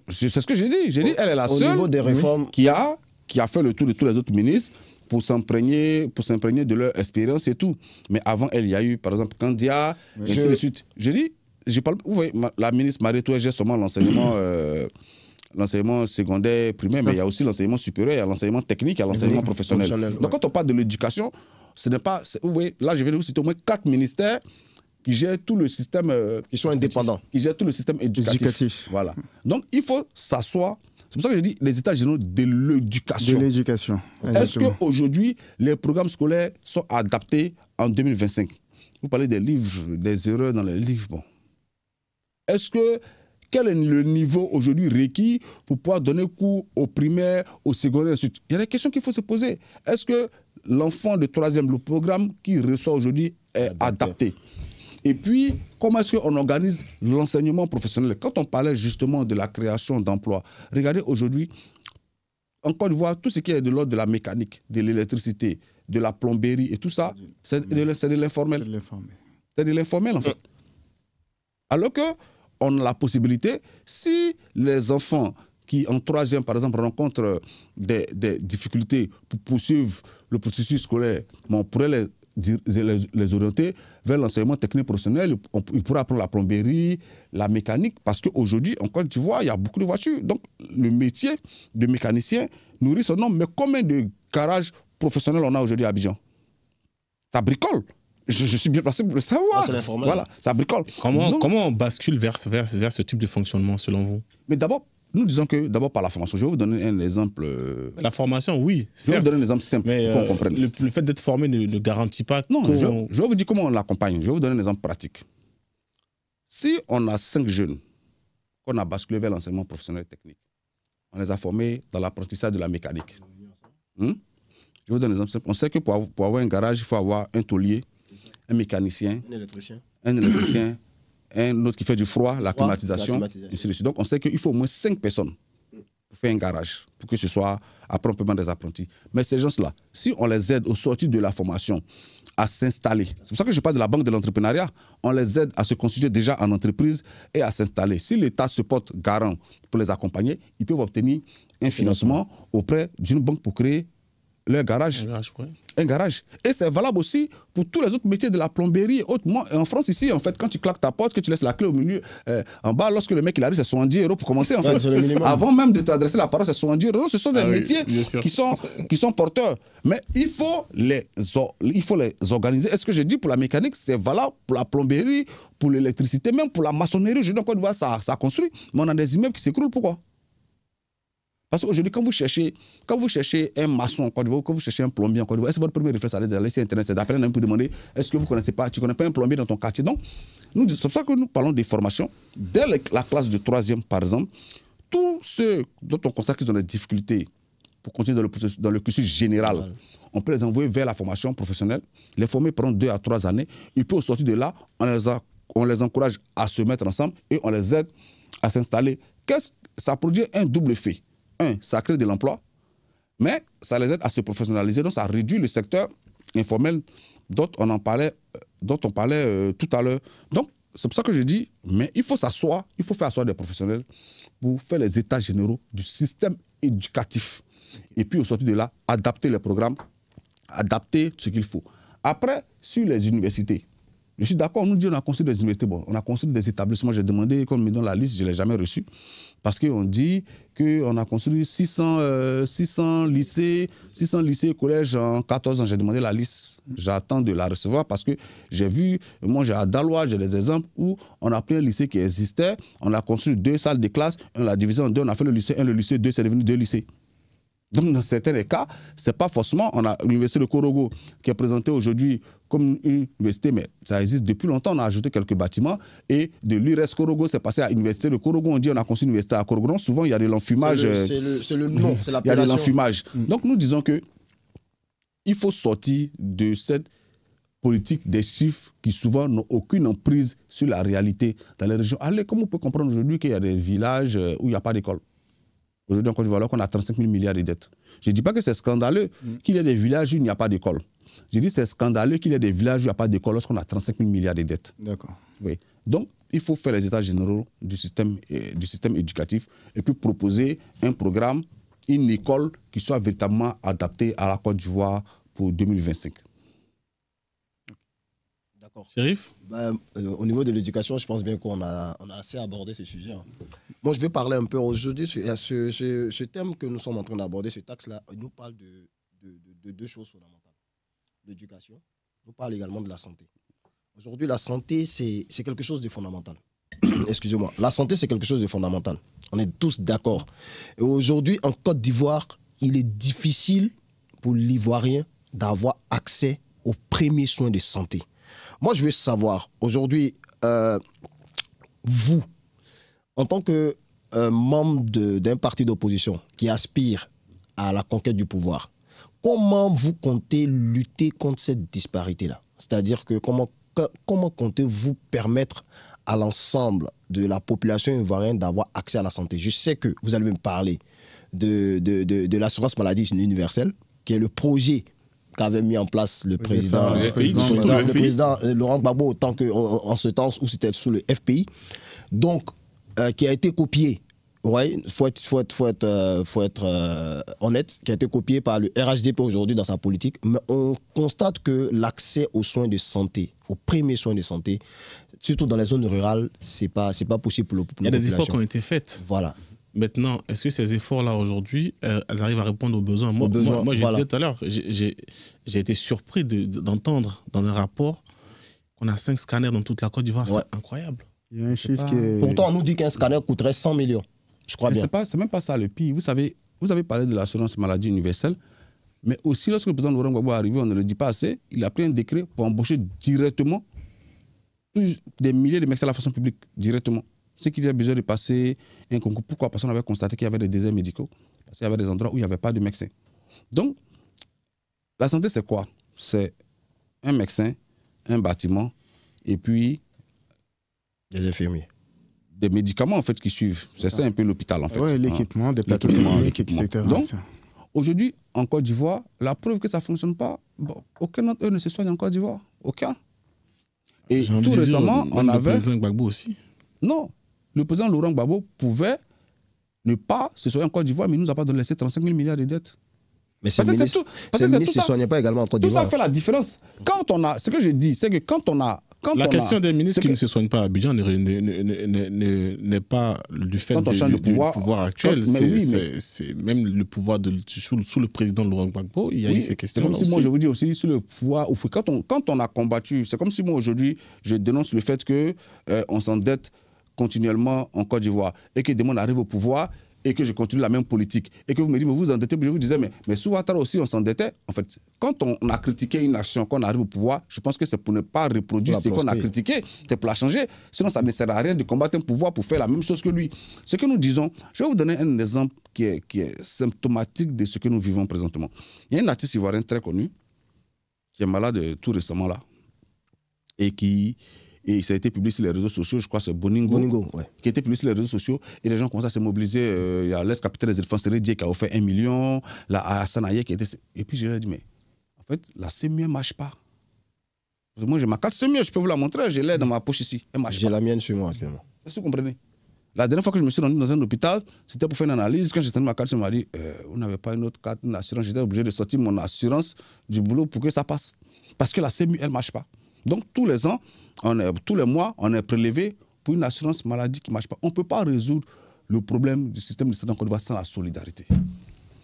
c'est ce que j'ai dit. J'ai dit, elle est la seule niveau des réformes qui a fait le tour de tous les autres ministres pour s'imprégner de leur expérience et tout. Mais avant elle, il y a eu, par exemple, Kandia, et ainsi de suite. Je dis, vous voyez, la ministre Maretou, elle gère seulement l'enseignement secondaire, primaire, mais il y a aussi l'enseignement supérieur, il y a l'enseignement technique, il y a l'enseignement professionnel. Donc quand on parle de l'éducation, ce n'est pas... Vous voyez, là, je vais vous citer au moins 4 ministères qui gèrent tout le système... qui sont indépendants. Qui gèrent tout le système éducatif. Voilà. Donc il faut s'asseoir. C'est pour ça que je dis les états généraux de l'éducation. De l'éducation. Est-ce qu'aujourd'hui, les programmes scolaires sont adaptés en 2025? Vous parlez des livres, des erreurs dans les livres. Bon. Quel est le niveau aujourd'hui requis pour pouvoir donner cours au primaire, au secondaire, ensuite? Il y a des questions qu'il faut se poser. Est-ce que l'enfant de 3e, le programme qu'il reçoit aujourd'hui est adapté? Et puis, comment est-ce qu'on organise l'enseignement professionnel? Quand on parlait justement de la création d'emplois, regardez aujourd'hui, en Côte d'Ivoire, tout ce qui est de l'ordre de la mécanique, de l'électricité, de la plomberie et tout ça, c'est de l'informel. C'est de l'informel, en fait. Alors qu'on a la possibilité, si les enfants qui, en 3e, par exemple, rencontrent des difficultés pour poursuivre le processus scolaire, on pourrait les orienter vers l'enseignement technique professionnel. Ils pourraient apprendre la plomberie, la mécanique, parce qu'aujourd'hui, en Côte d'Ivoire, il y a beaucoup de voitures. Donc, le métier de mécanicien nourrit son nom. Mais combien de garages professionnels on a aujourd'hui à Abidjan? Ça bricole. Je suis bien placé pour le savoir. C'est l'informel. Voilà, ça bricole. Comment on bascule vers ce type de fonctionnement, selon vous? Mais d'abord, nous disons que d'abord par la formation. Je vais vous donner un exemple. La formation, oui, Je vais vous donner un exemple simple mais pour qu'on comprenne. le fait d'être formé ne garantit pas Non, que... je vais vous dire comment on l'accompagne. Je vais vous donner un exemple pratique. Si on a 5 jeunes qu'on a basculé vers l'enseignement professionnel technique, on les a formés dans l'apprentissage de la mécanique. Je vais vous donner un exemple simple. On sait que pour avoir un garage, il faut avoir un taulier, un mécanicien, un électricien, un autre qui fait du froid, la climatisation. Donc on sait qu'il faut au moins 5 personnes pour faire un garage, pour que ce soit appropriément des apprentis. Mais ces gens-là, si on les aide au sortir de la formation à s'installer, c'est pour ça que je parle de la banque de l'entrepreneuriat, on les aide à se constituer déjà en entreprise et à s'installer. Si l'État se porte garant pour les accompagner, ils peuvent obtenir un financement auprès d'une banque pour créer leur garage. Un garage. Et c'est valable aussi pour tous les autres métiers de la plomberie. Moi, en France, ici, en fait, quand tu claques ta porte, que tu laisses la clé au milieu, en bas, lorsque le mec il arrive, c'est 70 € pour commencer. En fait, avant même de t'adresser la parole, c'est 70 €. Ce sont des métiers qui sont porteurs. Mais il faut les organiser. Est-ce que je dis pour la mécanique, c'est valable pour la plomberie, pour l'électricité, même pour la maçonnerie. Je dis encore une fois, ça construit. Mais on a des immeubles qui s'écroulent. Pourquoi? Parce qu'aujourd'hui, quand vous cherchez un maçon, quand vous cherchez un plombier, est-ce que votre premier réflexe à aller dans le site internet, c'est d'appeler un peu demander est-ce que vous connaissez pas, tu connais pas un plombier dans ton quartier? Donc, c'est pour ça que nous parlons des formations. Dès la classe de 3e, par exemple, tous ceux dont on constate qu'ils ont des difficultés pour continuer dans le cursus général, on peut les envoyer vers la formation professionnelle, les former pendant 2 à 3 années, et puis au sortir de là, on les encourage à se mettre ensemble et on les aide à s'installer. Ça produit un double effet. Ça crée de l'emploi, mais ça les aide à se professionnaliser, donc ça réduit le secteur informel dont on parlait tout à l'heure. Donc, c'est pour ça que je dis, mais il faut s'asseoir, il faut faire asseoir des professionnels pour faire les états généraux du système éducatif. Et puis, au sortir de là, adapter les programmes, adapter ce qu'il faut. Après, sur les universités, je suis d'accord, on nous dit qu'on a construit des universités. Bon, on a construit des établissements. J'ai demandé qu'on me donne la liste, je ne l'ai jamais reçue. Parce qu'on dit qu'on a construit 600 lycées et collèges en 14 ans. J'ai demandé la liste. J'attends de la recevoir parce que j'ai vu, moi j'ai à Dalois, j'ai des exemples où on a pris un lycée qui existait, on a construit 2 salles de classe, on l'a divisé en 2, on a fait le lycée 1, le lycée 2, c'est devenu 2 lycées. Donc, dans certains cas, ce n'est pas forcément. On a l'université de Korogo qui est présentée aujourd'hui comme une université, mais ça existe depuis longtemps. On a ajouté quelques bâtiments. Et de l'URES Korogo, c'est passé à l'université de Korogo. On dit on a construit une université à Korogo. Donc, souvent, il y a de l'enfumage. C'est le nom, c'est l'appellation. Il y a de l'enfumage. Donc, nous disons qu'il faut sortir de cette politique des chiffres qui souvent n'ont aucune emprise sur la réalité dans les régions. Allez, comment on peut comprendre aujourd'hui qu'il y a des villages où il n'y a pas d'école? Aujourd'hui, en Côte d'Ivoire, qu'on a 35 000 milliards de dettes. Je ne dis pas que c'est scandaleux qu'il y ait des villages où il n'y a pas d'école. Je dis que c'est scandaleux qu'il y ait des villages où il n'y a pas d'école lorsqu'on a 35 000 milliards de dettes. D'accord. Oui. Donc, il faut faire les états généraux du système éducatif et puis proposer un programme, une école qui soit véritablement adaptée à la Côte d'Ivoire pour 2025. Chérif? Au niveau de l'éducation, je pense bien qu'on a assez abordé ce sujet. Bon, je vais parler un peu aujourd'hui. Ce thème que nous sommes en train d'aborder, ce axe-là, nous parle de 2 choses fondamentales. L'éducation, nous parle également de la santé. Aujourd'hui, la santé, c'est quelque chose de fondamental. Excusez-moi. La santé, c'est quelque chose de fondamental. On est tous d'accord. Et aujourd'hui, en Côte d'Ivoire, il est difficile pour l'Ivoirien d'avoir accès aux premiers soins de santé. Moi, je veux savoir, aujourd'hui, vous, en tant que membre d'un parti d'opposition qui aspire à la conquête du pouvoir, comment vous comptez lutter contre cette disparité-là? C'est-à-dire que comment comptez-vous permettre à l'ensemble de la population ivoirienne d'avoir accès à la santé? Je sais que vous allez me parler de l'assurance maladie universelle, qui est le projet qu'avait mis en place le président Laurent Gbagbo en ce temps où c'était sous le FPI, donc qui a été copié, ouais, faut être honnête, qui a été copié par le RHDP aujourd'hui dans sa politique, mais on constate que l'accès aux soins de santé, aux premiers soins de santé, surtout dans les zones rurales, c'est pas possible pour la population. Il y a des efforts qui ont été faits. Voilà. Maintenant, est-ce que ces efforts-là, aujourd'hui, elles arrivent à répondre aux besoins? Moi, je disais tout à l'heure, j'ai été surpris d'entendre dans un rapport qu'on a 5 scanners dans toute la Côte d'Ivoire, c'est incroyable. Il y a un chiffre qui est... Pourtant, on nous dit qu'un scanner coûterait 100 millions. Je crois bien. C'est même pas ça le pire. Vous avez parlé de l'assurance maladie universelle, mais aussi lorsque le président Laurent Gbagbo est arrivé, on ne le dit pas assez, il a pris un décret pour embaucher directement des milliers de médecins à la fonction publique, directement. Ce qui a besoin de passer un concours. Pourquoi? Parce qu'on avait constaté qu'il y avait des déserts médicaux, parce qu'il y avait des endroits où il n'y avait pas de médecins. Donc, la santé, c'est quoi? C'est un médecin, un bâtiment, et puis... des infirmiers. Des médicaments, en fait, qui suivent. C'est ça un peu l'hôpital, en fait. Oui, l'équipement, des plateaux techniques, etc. Donc, aujourd'hui, en Côte d'Ivoire, la preuve que ça ne fonctionne pas, bon, aucun d'entre eux ne se soigne en Côte d'Ivoire. Aucun. Et tout récemment, on avait... Le président Gbagbo aussi. Non. Le président Laurent Gbagbo pouvait ne pas se soigner en Côte d'Ivoire, mais il ne nous a pas laissé 35 000 milliards de dettes. Mais ce ministre ne se soignait pas également en Côte d'Ivoire. Tout ça fait la différence. Quand on a... Ce que je dis, c'est que quand on a... La question des ministres qui ne se soignent pas à Abidjan n'est pas du fait du pouvoir actuel. C'est même le pouvoir sous le président Laurent Gbagbo. Il y a eu ces questions. C'est comme si moi, je vous dis aussi, sur le pouvoir. Quand on a combattu, c'est comme si moi, aujourd'hui, je dénonce le fait qu'on s'endette continuellement en Côte d'Ivoire et que demain on arrive au pouvoir et que je continue la même politique et que vous me dites, mais vous vous endettez, je vous disais, mais sous Ouattara aussi on s'endettait. En fait, quand on a critiqué une action, quand on arrive au pouvoir, je pense que c'est pour ne pas reproduire ce qu'on a critiqué, c'est pour la changer. Sinon, ça ne sert à rien de combattre un pouvoir pour faire la même chose que lui. Ce que nous disons, je vais vous donner un exemple qui est symptomatique de ce que nous vivons présentement. Il y a un artiste ivoirien très connu qui est malade tout récemment là et ça a été publié sur les réseaux sociaux, je crois que c'est Boningo ouais. Qui a été publié sur les réseaux sociaux et les gens commencent à se mobiliser. Il y a l'ex-capitaine des éléphants Sérédié qui a offert 1 million, la Hassan Aye qui était... Et puis je leur ai dit, mais en fait, la CMU ne marche pas. Parce que moi j'ai ma carte CMU, je peux vous la montrer, je l'ai dans ma poche ici. J'ai la mienne sur moi actuellement. Est-ce que vous comprenez? La dernière fois que je me suis rendu dans un hôpital, c'était pour faire une analyse. Quand j'ai tenu ma carte, on m'a dit, vous n'avez pas une autre carte, une assurance. J'étais obligé de sortir mon assurance du boulot pour que ça passe. Parce que la CMU, elle ne marche pas. Donc tous les ans, tous les mois, on est prélevé pour une assurance maladie qui ne marche pas. On ne peut pas résoudre le problème du système de santé en Côte d'Ivoire sans la solidarité.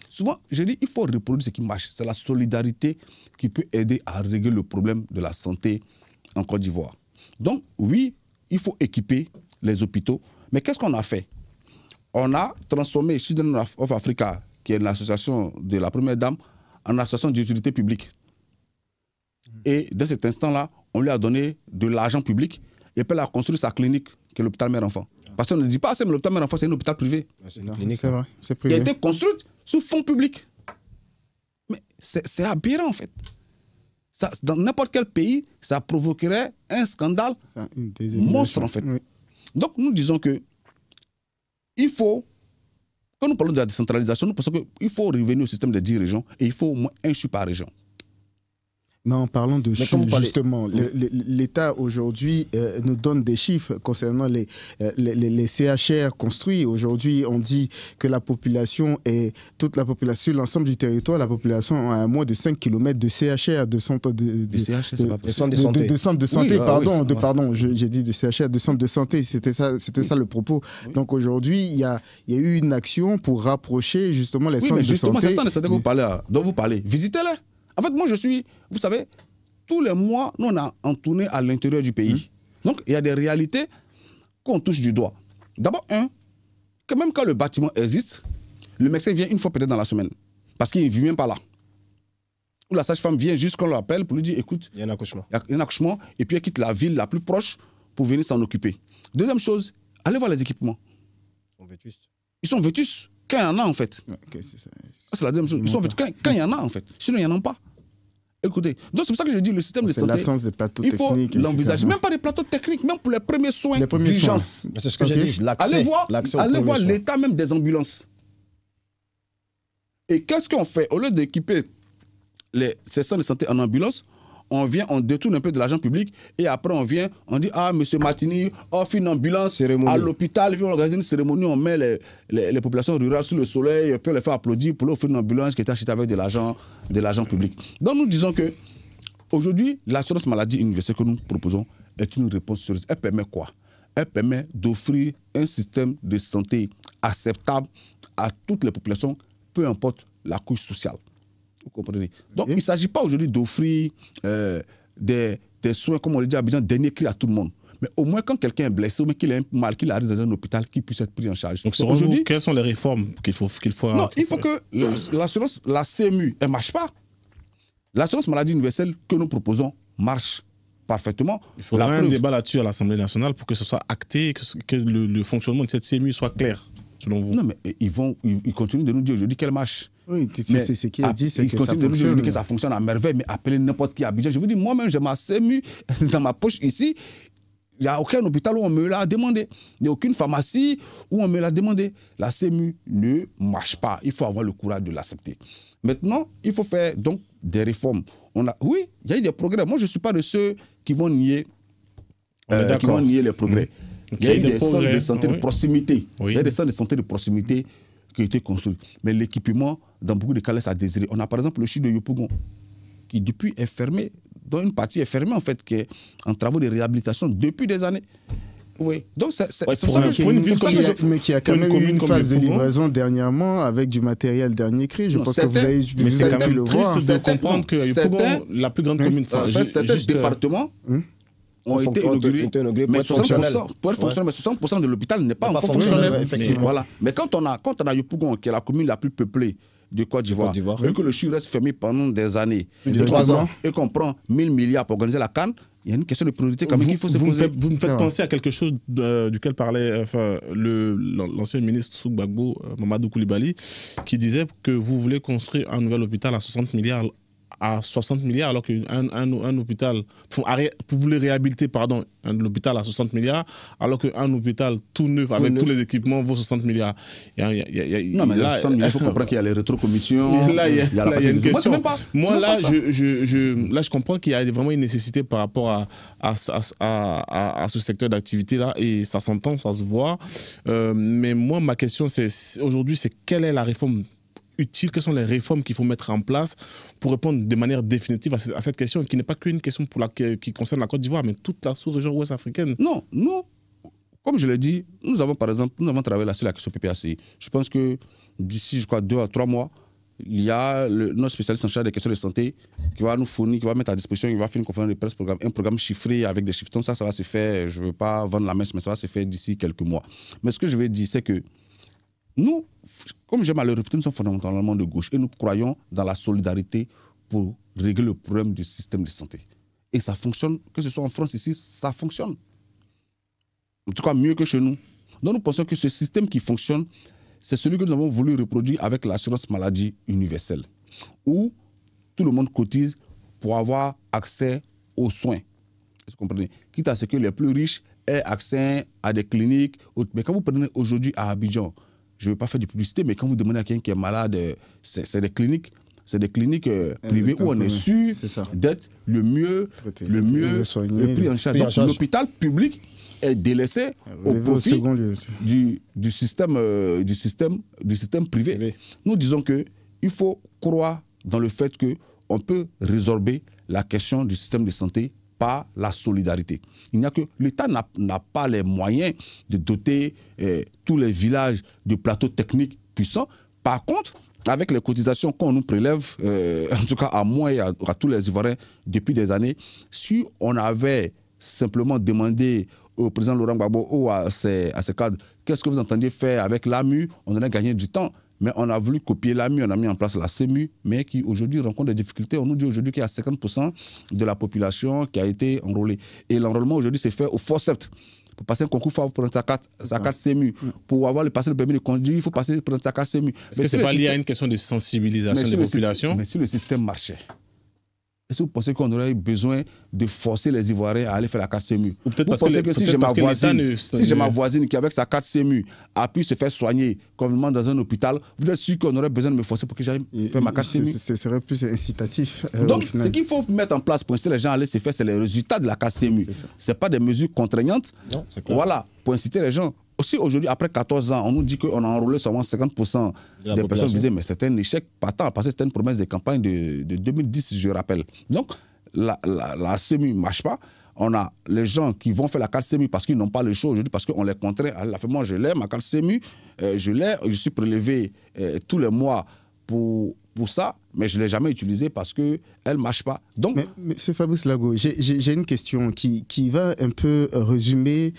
Souvent, je dis, il faut reproduire ce qui marche. C'est la solidarité qui peut aider à régler le problème de la santé en Côte d'Ivoire. Donc, oui, il faut équiper les hôpitaux. Mais qu'est-ce qu'on a fait? On a transformé Children of Africa, qui est l'association de la Première Dame, en association d'utilité publique. Et dans cet instant-là, on lui a donné de l'argent public et puis elle a construit sa clinique, qui est l'hôpital mère-enfant. Parce qu'on ne dit pas assez, mais l'hôpital mère-enfant, c'est un hôpital privé. C'est vrai, c'est privé. Qui a été construite sous fonds publics. Mais c'est aberrant, en fait. Ça, dans n'importe quel pays, ça provoquerait un scandale monstre, en fait. Oui. Donc, nous disons que il faut, quand nous parlons de la décentralisation, nous pensons qu'il faut revenir au système de 10 régions et il faut au moins un CHU par région. Mais en parlant de chiffres, justement, l'État aujourd'hui nous donne des chiffres concernant les CHR construits. Aujourd'hui, on dit que la population toute la population, sur l'ensemble du territoire, la population a à moins de 5 km de CHR, de centres de centres de santé, pardon, j'ai dit de CHR, de centres de santé, c'était ça le propos. Oui. Donc aujourd'hui, il y a eu une action pour rapprocher justement les centres de santé. Oui, mais justement, c'est ça dont vous parlez. Visitez-les. En fait, moi, vous savez, tous les mois, nous, on a en tournée à l'intérieur du pays. Donc, il y a des réalités qu'on touche du doigt. D'abord, que même quand le bâtiment existe, le médecin vient une fois peut-être dans la semaine. Parce qu'il ne vit même pas là. Ou la sage-femme vient juste quand on l'appelle pour lui dire, écoute, il y a un accouchement. Il y a un accouchement, et puis elle quitte la ville la plus proche pour venir s'en occuper. Deuxième chose, allez voir les équipements. Ils sont vétustes. Ils sont vétustes. Quand il y en a, en fait. Okay, c'est la deuxième chose. Ils sont vétustes quand il y en a, en fait. Sinon, il n'y en a pas. Écoutez, donc c'est pour ça que je dis le système de santé, l'absence de plateaux il faut l'envisager. Même pas des plateaux techniques, même pour les premiers soins d'urgence. C'est ce que j'ai dit, l'accès. Allez voir l'état même des ambulances. Et qu'est-ce qu'on fait? Au lieu d'équiper ces centres de santé en ambulance, on détourne un peu de l'argent public et après on vient, on dit, ah, monsieur Martini offre une ambulance à l'hôpital, puis on organise une cérémonie, on met les populations rurales sous le soleil, puis on les fait applaudir pour leur offrir une ambulance qui est achetée avec de l'argent public. Donc nous disons que aujourd'hui, l'assurance maladie universelle que nous proposons est une réponse sérieuse. Elle permet quoi? Elle permet d'offrir un système de santé acceptable à toutes les populations, peu importe la couche sociale. Vous comprenez? Donc, il ne s'agit pas aujourd'hui d'offrir des des soins, comme on le dit à Abidjan, dernier cri à tout le monde. Mais au moins, quand quelqu'un est blessé, ou qu'il a un mal, qu'il arrive dans un hôpital, qu'il puisse être pris en charge. Donc, aujourd'hui, quelles sont les réformes qu'il faut Non, il faut que l'assurance, la CMU, elle ne marche pas. L'assurance maladie universelle que nous proposons marche parfaitement. Il faudra un débat là-dessus à l'Assemblée nationale pour que ce soit acté, que le fonctionnement de cette CMU soit clair, selon vous. Non, mais ils continuent de nous dire aujourd'hui qu'elle marche. Oui, c'est ce qui est dit, c'est que ça continuent de nous dire fonctionne. que ça fonctionne à merveille, mais appelez n'importe qui à Abidjan. Je vous dis, moi-même, j'ai ma CMU dans ma poche ici. Il n'y a aucun hôpital où on me l'a demandé. Il n'y a aucune pharmacie où on me l'a demandé. La CMU ne marche pas. Il faut avoir le courage de l'accepter. Maintenant, il faut faire donc des réformes. Oui, il y a eu des progrès. Moi, je ne suis pas de ceux qui vont nier, les progrès. Il y a eu des centres de santé de proximité. Il y a des centres de santé de proximité qui ont été construits. Mais l'équipement, dans beaucoup de cas, laisse à désirer. On a par exemple le CHU de Yopougon, qui depuis est fermé, dont une partie est fermée en fait, qui est en travaux de réhabilitation depuis des années. Oui. Donc c'est mais qui a quand même eu une phase de livraison dernièrement avec du matériel dernier cri. Je pense que vous avez mais c'est quand même triste de comprendre que Yopougon, la plus grande commune, certains départements ont été inaugurés, mais 60%, pour être fonctionnel, mais 60% de l'hôpital n'est pas encore fonctionnel. Voilà. Mais quand on a Yopougon, qui est la commune la plus peuplée de Côte d'Ivoire, et que le CHU reste fermé pendant des années, 3 ans, et qu'on prend 1000 milliards pour organiser la CAN, il y a une question de priorité quand même qu'il faut se poser. Vous me faites penser à quelque chose duquel parlait l'ancien ministre Souk Bagbo, Mamadou Koulibaly, qui disait que vous voulez construire un nouvel hôpital à 60 milliards alors qu'un hôpital, vous voulez réhabiliter l'hôpital à 60 milliards alors qu'un hôpital tout neuf avec tous les équipements vaut 60 milliards. Non, mais là, il faut comprendre qu'il y a les rétrocommissions. Là, il y a une question. Moi, là, je comprends qu'il y a vraiment une nécessité par rapport à ce secteur d'activité-là, et ça s'entend, ça se voit. Mais moi, ma question, aujourd'hui, c'est quelle est la réforme utile, quelles sont les réformes qu'il faut mettre en place pour répondre de manière définitive à cette question, qui n'est pas qu'une question qui concerne la Côte d'Ivoire, mais toute la sous-région ouest africaine. Non, comme je l'ai dit, nous avons travaillé sur la question PPACI. Je pense que d'ici, 2 à 3 mois, il y a notre spécialiste en charge des questions de santé qui va nous fournir, qui va mettre à disposition, il va faire une conférence de presse, un programme chiffré avec des chiffres. Donc ça va se faire, je ne veux pas vendre la messe, mais ça va se faire d'ici quelques mois. Mais ce que je veux dire, c'est que nous, comme j'aime à le répéter, nous sommes fondamentalement de gauche et nous croyons dans la solidarité pour régler le problème du système de santé. Et ça fonctionne, que ce soit en France ici, ça fonctionne. En tout cas, mieux que chez nous. Donc nous pensons que ce système qui fonctionne, c'est celui que nous avons voulu reproduire avec l'assurance maladie universelle, où tout le monde cotise pour avoir accès aux soins. Vous comprenez? Quitte à ce que les plus riches aient accès à des cliniques. Mais quand vous prenez aujourd'hui à Abidjan, je ne veux pas faire de publicité, mais quand vous demandez à quelqu'un qui est malade, c'est des cliniques privées où on est sûr d'être le mieux pris en charge. Donc l'hôpital public est délaissé au profit du système privé. Nous disons qu'il faut croire dans le fait qu'on peut résorber la question du système de santé par la solidarité. Il n'y a que l'État n'a pas les moyens de doter tous les villages de plateaux techniques puissants. Par contre, avec les cotisations qu'on nous prélève, en tout cas à moi et à tous les Ivoiriens depuis des années, si on avait simplement demandé au président Laurent Gbagbo ou à ses cadres qu'est-ce que vous entendiez faire avec l'AMU, on aurait gagné du temps. Mais on a voulu copier l'AMU, on a mis en place la CEMU, mais qui aujourd'hui rencontre des difficultés. On nous dit aujourd'hui qu'il y a 50% de la population qui a été enrôlée. Et l'enrôlement aujourd'hui s'est fait au forceps. Pour passer un concours, il faut prendre sa carte CEMU. Pour passer le permis de conduire, il faut prendre sa carte CEMU. Est-ce que ce n'est pas lié à une question de sensibilisation des populations? Mais si le système marchait, est-ce que vous pensez qu'on aurait eu besoin de forcer les Ivoiriens à aller faire la carte CEMU? Ou peut-être parce que si j'ai ma voisine qui, avec sa carte CEMU, a pu se faire soigner convenablement dans un hôpital, vous êtes sûr qu'on aurait besoin de me forcer pour que j'aille faire ma carte CEMU? Ce serait plus incitatif. Donc, ce qu'il faut mettre en place pour inciter les gens à aller se faire, c'est les résultats de la carte CEMU. Ce n'est pas des mesures contraignantes. Non, c'est clair. Voilà, pour inciter les gens. Aussi, aujourd'hui, après 14 ans, on nous dit qu'on a enrôlé seulement 50% des personnes visées, mais c'est un échec patent, parce que c'était une promesse de campagne de 2010, je rappelle. Donc, la CEMU ne marche pas. On a les gens qui vont faire la carte CEMU parce qu'ils n'ont pas le choix aujourd'hui, parce qu'on les contraint. Moi, je l'ai, ma carte CEMU, je suis prélevé tous les mois pour ça, mais je ne l'ai jamais utilisée parce qu'elle ne marche pas. Donc, mais M. Fabrice Lago, j'ai une question qui va un peu résumer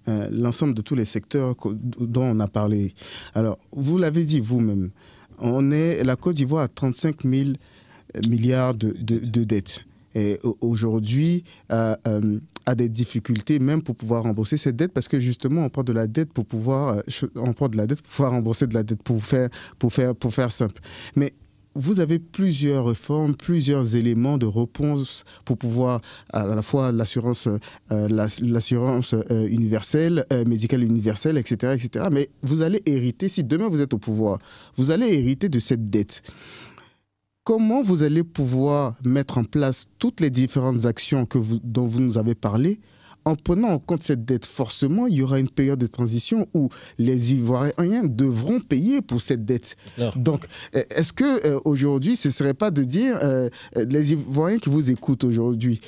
l'ensemble de tous les secteurs dont on a parlé. Alors, vous l'avez dit vous-même, la Côte d'Ivoire a 35 000 milliards de dettes. Et aujourd'hui, a des difficultés même pour pouvoir rembourser cette dette parce que justement, on prend de la dette pour pouvoir rembourser de la dette pour faire simple. Mais vous avez plusieurs réformes, plusieurs éléments de réponse pour pouvoir à la fois l'assurance universelle, médicale universelle, etc., etc. Mais vous allez hériter, si demain vous êtes au pouvoir, vous allez hériter de cette dette. Comment vous allez pouvoir mettre en place toutes les différentes actions dont vous nous avez parlé en prenant en compte cette dette? Forcément, il y aura une période de transition où les Ivoiriens devront payer pour cette dette. Donc, est-ce qu'aujourd'hui, ce ne serait pas de dire, les Ivoiriens qui vous écoutent aujourd'hui,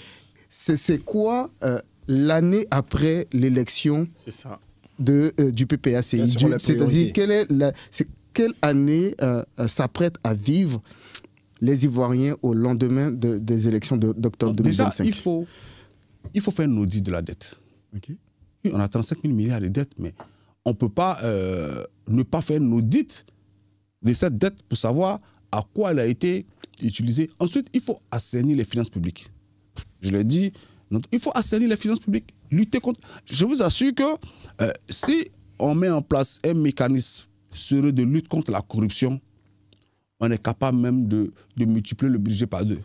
c'est quoi l'année après l'élection du PPACI? C'est-à-dire, quelle année s'apprête à vivre les Ivoiriens au lendemain des élections d'octobre 2025? Déjà, il faut faire un audit de la dette. Okay. Oui, on a 35 000 milliards de dettes, mais on ne peut pas ne pas faire un audit de cette dette pour savoir à quoi elle a été utilisée. Ensuite, il faut assainir les finances publiques. Je l'ai dit, il faut assainir les finances publiques, lutter contre... Je vous assure que si on met en place un mécanisme sérieux de lutte contre la corruption, on est capable même de multiplier le budget par 2.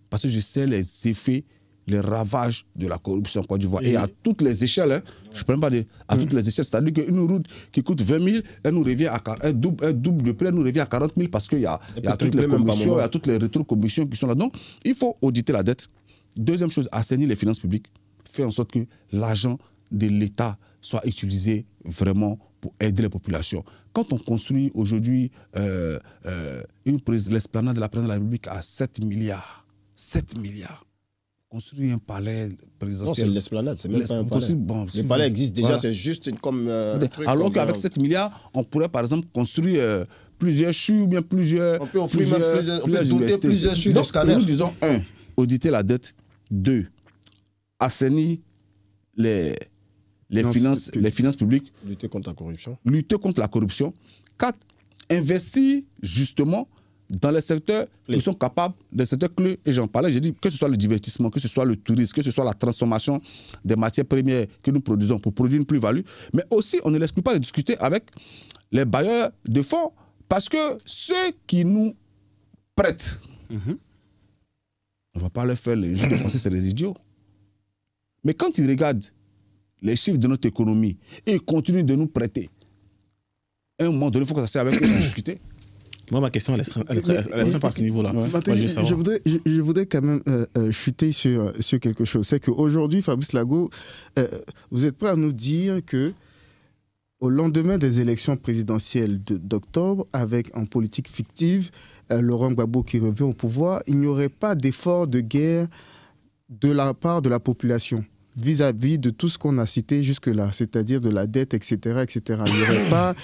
Parce que je sais les effets, les ravages de la corruption en Côte d'Ivoire. Et à toutes les échelles, hein, je ne peux même pas dire à toutes les échelles, c'est-à-dire qu'une route qui coûte 20 000, elle nous revient un double de prix, elle nous revient à 40 000 parce qu'il y a toutes les commissions, il y a toutes les rétro-commissions qui sont là. Donc, il faut auditer la dette. Deuxième chose, assainir les finances publiques, faire en sorte que l'argent de l'État soit utilisé vraiment pour aider les populations. Quand on construit aujourd'hui l'esplanade de la présidence de la République à 7 milliards, 7 milliards, construire un palais présidentiel. Non, c'est l'esplanade, c'est même pas un palais. Bon, le palais existe déjà, voilà. C'est juste comme... alors qu'avec 7 milliards, on pourrait par exemple construire plusieurs CHU ou bien plusieurs... On peut offrir plusieurs CHU de scanners. Nous disons, 1, auditer la dette. 2, assainir les finances publiques. Lutter contre la corruption. Lutter contre la corruption. 4, investir justement dans les secteurs qui sont capables, des secteurs clés, et j'en parlais, j'ai dit que ce soit le divertissement, que ce soit le tourisme, que ce soit la transformation des matières premières que nous produisons pour produire une plus-value, mais aussi on ne l'exclut pas de discuter avec les bailleurs de fonds, parce que ceux qui nous prêtent, on ne va pas leur faire les jeux de penser que c'est des idiots. Mais quand ils regardent les chiffres de notre économie et ils continuent de nous prêter, à un moment donné, il faut que ça serve avec eux pour discuter. Moi, ma question, elle est simple à ce niveau-là. Ouais. Je voudrais quand même chuter sur quelque chose. C'est qu'aujourd'hui, Fabrice Lago, vous êtes prêt à nous dire que au lendemain des élections présidentielles d'octobre, avec en politique fictive, Laurent Gbagbo qui revient au pouvoir, il n'y aurait pas d'effort de guerre de la part de la population vis-à-vis de tout ce qu'on a cité jusque-là, c'est-à-dire de la dette, etc., etc. Il n'y aurait pas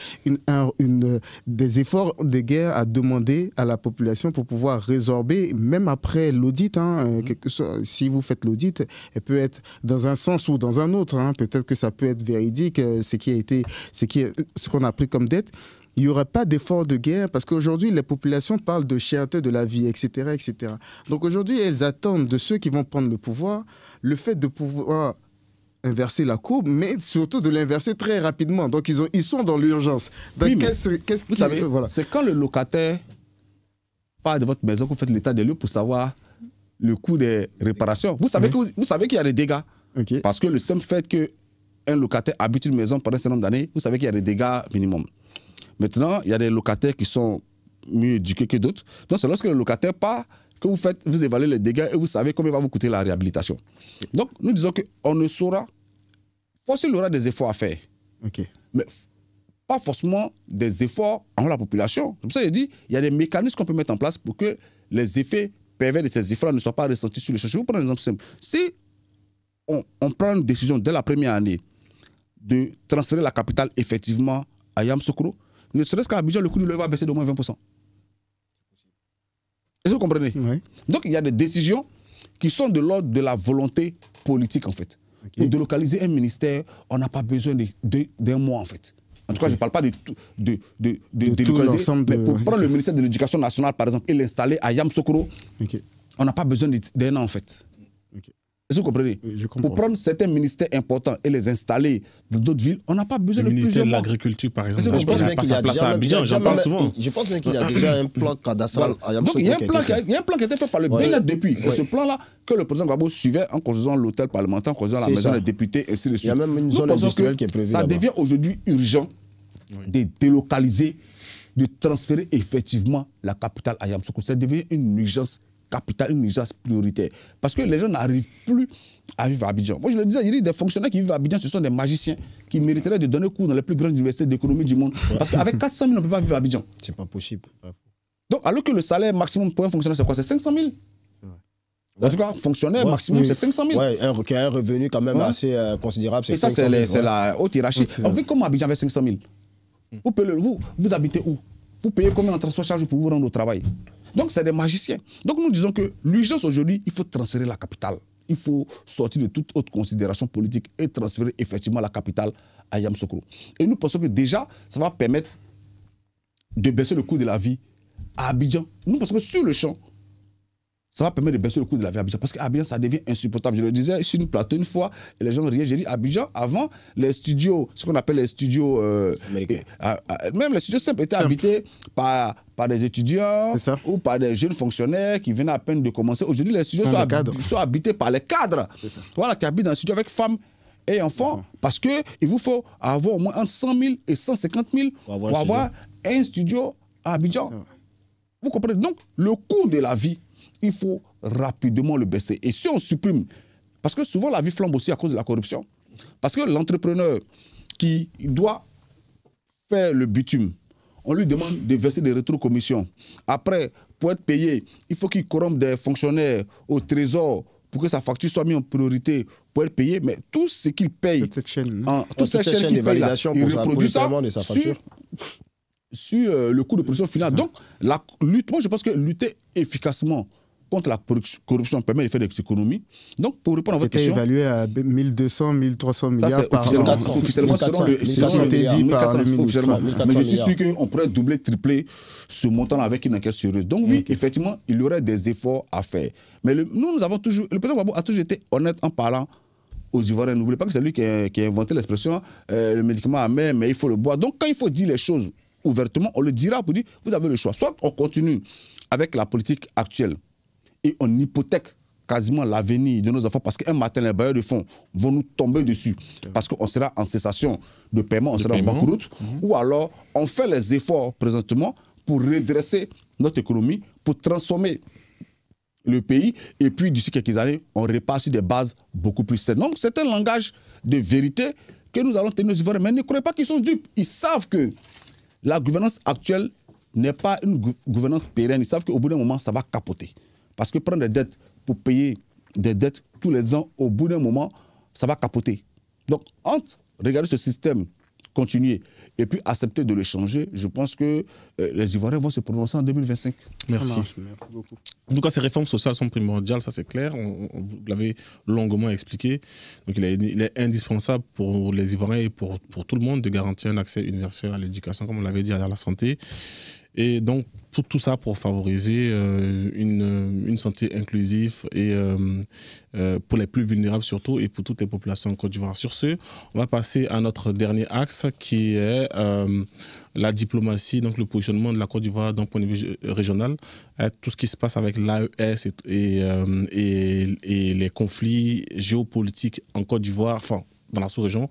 des efforts de guerre à demander à la population pour pouvoir résorber, même après l'audit. Si vous faites l'audit, elle peut être dans un sens ou dans un autre. Peut-être que ça peut être véridique, ce qu'on a pris comme dette. Il n'y aurait pas d'effort de guerre parce qu'aujourd'hui, les populations parlent de cherté de la vie, etc., etc. Donc aujourd'hui, elles attendent de ceux qui vont prendre le pouvoir le fait de pouvoir inverser la courbe, mais surtout de l'inverser très rapidement. Donc ils sont dans l'urgence. Oui, vous savez, voilà. C'est quand le locataire part de votre maison que vous faites l'état des lieux pour savoir le coût des réparations. Vous savez qu'il y a des dégâts. Okay. Parce que le simple fait qu'un locataire habite une maison pendant un certain nombre d'années, vous savez qu'il y a des dégâts minimum. Maintenant, il y a des locataires qui sont mieux éduqués que d'autres. Donc, c'est lorsque le locataire part que vous évaluez les dégâts et vous savez combien va vous coûter la réhabilitation. Donc, nous disons qu'on ne saura... Forcément, il y aura des efforts à faire. Okay. Mais pas forcément des efforts en la population. C'est pour ça que je dis il y a des mécanismes qu'on peut mettre en place pour que les effets pervers de ces efforts ne soient pas ressentis sur le champ. Je vais vous prendre un exemple simple. Si on prend une décision dès la première année de transférer la capitale effectivement à Yamoussoukro, ne serait-ce qu'à Abidjan, le coût du logement va baisser d'au moins 20%. Est-ce que vous comprenez? Ouais. Donc, il y a des décisions qui sont de l'ordre de la volonté politique, en fait. Pour délocaliser un ministère, on n'a pas besoin d'un mois, en fait. En tout cas, je ne parle pas de délocaliser, mais pour prendre le ministère de l'Éducation nationale, par exemple, et l'installer à Yamoussoukro, on n'a pas besoin d'un an, en fait. Est-ce que vous comprenez? Je comprends. Pour prendre certains ministères importants et les installer dans d'autres villes, on n'a pas besoin de plusieurs ministère de mois. l'Agriculture, par exemple. Je pense il n'a bien pas qu'il y sa a place déjà à Abidjan, j'en parle souvent. Je pense bien qu'il y a déjà un plan cadastral à Donc, Yamoussoukro. il y a un plan qui a été fait par le Bénin depuis. C'est ce plan-là que le président Gbagbo suivait en construisant l'hôtel parlementaire, en construisant la maison des députés, et ainsi de suite. Il y a même une zone industrielle qui est prévue. Ça devient aujourd'hui urgent de délocaliser, de transférer effectivement la capitale à Yamoussoukro. Ça devient une urgence capitale, une urgence prioritaire. Parce que les gens n'arrivent plus à vivre à Abidjan. Moi, je le disais, il y a des fonctionnaires qui vivent à Abidjan, ce sont des magiciens qui mériteraient de donner cours dans les plus grandes universités d'économie du monde. Parce qu'avec 400 000, on ne peut pas vivre à Abidjan. C'est pas possible. Donc, alors que le salaire maximum pour un fonctionnaire, c'est quoi? C'est 500 000. En tout cas, fonctionnaire maximum, c'est 500 000. Ouais, qui a un revenu quand même assez considérable. Et ça, c'est la haute hiérarchie. On vit comme Abidjan avec 500 000. Vous habitez où? Vous payez combien en transport charge pour vous rendre au travail? Donc, c'est des magiciens. Donc, nous disons que l'urgence aujourd'hui, il faut transférer la capitale. Il faut sortir de toute autre considération politique et transférer effectivement la capitale à Yamoussoukro. Et nous pensons que déjà, ça va permettre de baisser le coût de la vie à Abidjan. Nous pensons que sur le champ, ça va permettre de baisser le coût de la vie à Abidjan. Parce qu'à Abidjan, ça devient insupportable. Je le disais sur une plateau une fois, et les gens riaient. J'ai dit, Abidjan, avant, les studios, ce qu'on appelle les studios même les studios simples étaient habités par des étudiants ou par des jeunes fonctionnaires qui venaient à peine de commencer. Aujourd'hui, les studios sont habités par les cadres. Voilà, qui habitent dans un studio avec femmes et enfants. Parce qu'il vous faut avoir au moins entre 100 000 et 150 000 pour avoir un studio à Abidjan. Vous comprenez? Donc, le coût de la vie, il faut rapidement le baisser. Et si on supprime, parce que souvent la vie flambe aussi à cause de la corruption, parce que l'entrepreneur qui doit faire le bitume, on lui demande de verser des rétrocommissions. Après, pour être payé, il faut qu'il corrompe des fonctionnaires au trésor pour que sa facture soit mise en priorité pour être payé. Mais tout ce qu'il paye, toute cette chaîne qu'il paye là, il reproduit ça sur le coût de production finale. Donc, la lutte, moi je pense que lutter efficacement contre la corruption permet de faire des économies. Donc, pour répondre à votre question... évalué à 1200, 1300 milliards ça, par officiellement, an. Officiellement, selon le dit par le ministre. Mais je suis sûr qu'on pourrait doubler, tripler ce montant avec une enquête sérieuse. Donc oui, effectivement, il y aurait des efforts à faire. Mais nous avons toujours... Le président Gbagbo a toujours été honnête en parlant aux Ivoiriens. N'oubliez pas que c'est lui qui a inventé l'expression le médicament amer, mais il faut le boire. Donc, quand il faut dire les choses ouvertement, on le dira pour dire, vous avez le choix. Soit on continue avec la politique actuelle, et on hypothèque quasiment l'avenir de nos enfants parce qu'un matin, les bailleurs de fonds vont nous tomber dessus parce qu'on sera en cessation de paiement, on sera en banqueroute, ou alors on fait les efforts présentement pour redresser notre économie, pour transformer le pays, et puis d'ici quelques années, on repart sur des bases beaucoup plus saines. Donc c'est un langage de vérité que nous allons tenir aux Ivoiriens, mais ne croyez pas qu'ils sont dupes. Ils savent que la gouvernance actuelle n'est pas une gouvernance pérenne. Ils savent qu'au bout d'un moment, ça va capoter. Parce que prendre des dettes pour payer des dettes tous les ans, au bout d'un moment, ça va capoter. Donc, entre regarder ce système continuer et puis accepter de le changer, je pense que les Ivoiriens vont se prononcer en 2025. Merci. Merci beaucoup. En tout cas, ces réformes sociales sont primordiales, ça c'est clair. Vous l'avez longuement expliqué. Donc, il est indispensable pour les Ivoiriens et pour tout le monde de garantir un accès universel à l'éducation, comme on l'avait dit, à la santé. Et donc, tout ça pour favoriser une santé inclusive et pour les plus vulnérables surtout et pour toutes les populations en Côte d'Ivoire. Sur ce, on va passer à notre dernier axe qui est la diplomatie, donc le positionnement de la Côte d'Ivoire d'un point de vue régional, tout ce qui se passe avec l'AES et les conflits géopolitiques en Côte d'Ivoire, enfin dans la sous-région,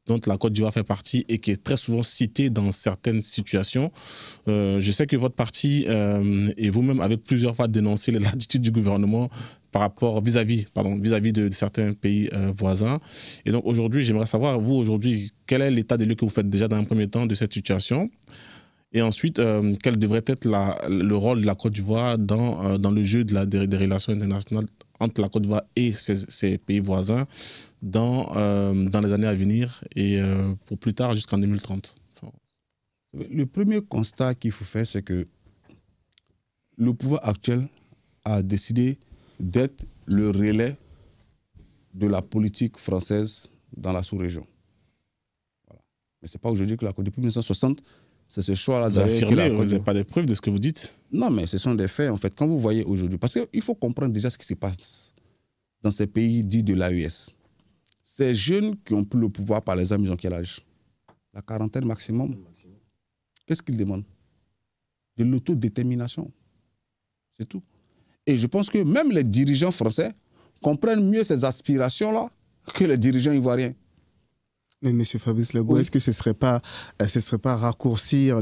dont la Côte d'Ivoire fait partie et qui est très souvent citée dans certaines situations. Je sais que votre parti et vous-même avez plusieurs fois dénoncé l'attitude du gouvernement par rapport vis-à-vis de certains pays voisins. Et donc aujourd'hui, j'aimerais savoir, vous aujourd'hui, quel est l'état des lieux que vous faites déjà dans un premier temps de cette situation? Et ensuite, quel devrait être le rôle de la Côte d'Ivoire dans le jeu des relations internationales entre la Côte d'Ivoire et ses pays voisins dans les années à venir et pour plus tard jusqu'en 2030. Le premier constat qu'il faut faire, c'est que le pouvoir actuel a décidé d'être le relais de la politique française dans la sous-région. Voilà. Mais ce n'est pas aujourd'hui que depuis 1960, c'est ce choix-là. Vous affirmez, vous n'avez pas des preuves de ce que vous dites? Non, mais ce sont des faits, en fait. Quand vous voyez aujourd'hui, parce qu'il faut comprendre déjà ce qui se passe dans ces pays dits de l'AES. Ces jeunes qui ont pris le pouvoir, par exemple, ils ont quel âge? La quarantaine maximum. Qu'est-ce qu'ils demandent? De l'autodétermination. C'est tout. Et je pense que même les dirigeants français comprennent mieux ces aspirations-là que les dirigeants ivoiriens. Mais M. Fabrice Legault, est-ce que ce ne serait pas raccourcir